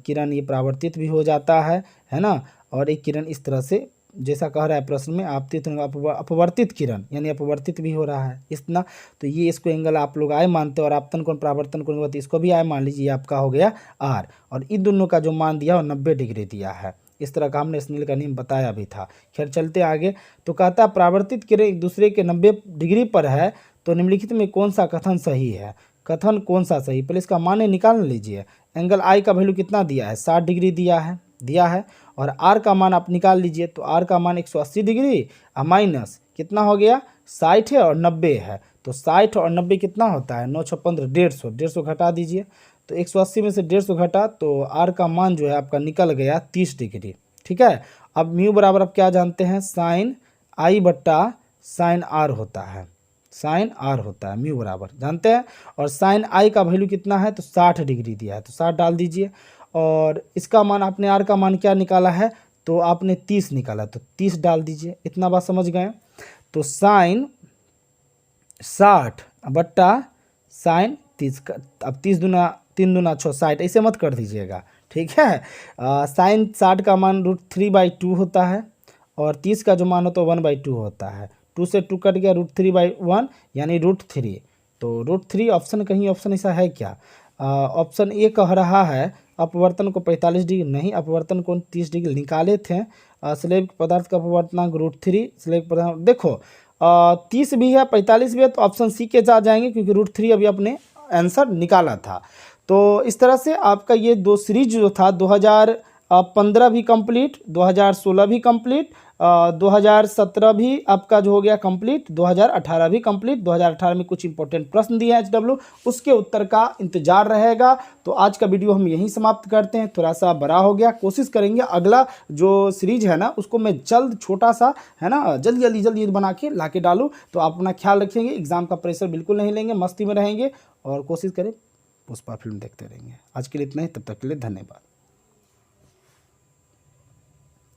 किरण ये परावर्तित भी हो जाता है ना, और एक किरण इस तरह से जैसा कह रहा है प्रश्न में आपतित अपवर्तित किरण यानी अपवर्तित भी हो रहा है इतना। तो ये इसको एंगल आप लोग आय मानते हैं और आपतन कोण परावर्तन कोण इसको भी आय मान लीजिए, आपका हो गया आर, और इन दोनों का जो मान दिया वो 90 डिग्री दिया है। इस तरह का हमने स्नेल का नियम बताया भी था। खैर चलते आगे, तो कहता है परावर्तित किरण एक दूसरे के 90 डिग्री पर है तो निम्नलिखित में कौन सा कथन सही है। कथन कौन सा सही, पहले इसका मान निकाल लीजिए। एंगल आई का वैल्यू कितना दिया है, 60 डिग्री दिया है और आर का मान आप निकाल लीजिए। तो आर का मान 180 डिग्री माइनस कितना हो गया, 60 है और 90 है, तो 60 और 90 कितना होता है, 9 6 15 150 घटा दीजिए। तो 180 में से 150 घटा तो आर का मान जो है आपका निकल गया 30 डिग्री। ठीक है, अब म्यू बराबर आप क्या जानते हैं, साइन आई बट्टा साइन आर होता है, साइन आर होता है, म्यू बराबर जानते हैं। और साइन आई का वैल्यू कितना है, तो 60 डिग्री दिया है तो 60 डाल दीजिए। और इसका मान आपने आर का मान क्या निकाला है, तो आपने 30 निकाला तो 30 डाल दीजिए। इतना बात समझ गए। तो साइन 60 बट्टा साइन 30, अब 30 दूना 3 दूना 6 60, ऐसे मत कर दीजिएगा। ठीक है, साइन 60 का मान √3/2 होता है और 30 का जो मान होता है 1/2 होता है। 2 से 2 कट गया, √3/1 यानी √3। तो √3 ऑप्शन कहीं ऑप्शन ऐसा है क्या, ऑप्शन ए कह रहा है अपवर्तन को 45 डिग्री, नहीं अपवर्तन को 30 डिग्री निकाले थे, स्लेब पदार्थ का अपवर्तनांक √3, स्लेब पदार्थ देखो 30 भी है 45 भी है, तो ऑप्शन सी के साथ जाएंगे क्योंकि √3 अभी अपने आंसर निकाला था। तो इस तरह से आपका ये 2 सीरीज जो था 2015 भी कंप्लीट, 2016 भी कंप्लीट, 2017 भी आपका जो हो गया कंप्लीट, 2018 भी कंप्लीट। 2018 में कुछ इंपॉर्टेंट प्रश्न दिए हैं HW, उसके उत्तर का इंतजार रहेगा। तो आज का वीडियो हम यहीं समाप्त करते हैं, थोड़ा सा बड़ा हो गया, कोशिश करेंगे अगला जो सीरीज है ना उसको मैं जल्द छोटा सा है ना जल्दी बना के ला के डालूँ। तो आप अपना ख्याल रखेंगे, एग्जाम का प्रेशर बिल्कुल नहीं लेंगे, मस्ती में रहेंगे और कोशिश करें पुष्पा फिल्म देखते रहेंगे। आज के लिए इतना ही, तब तक के लिए धन्यवाद।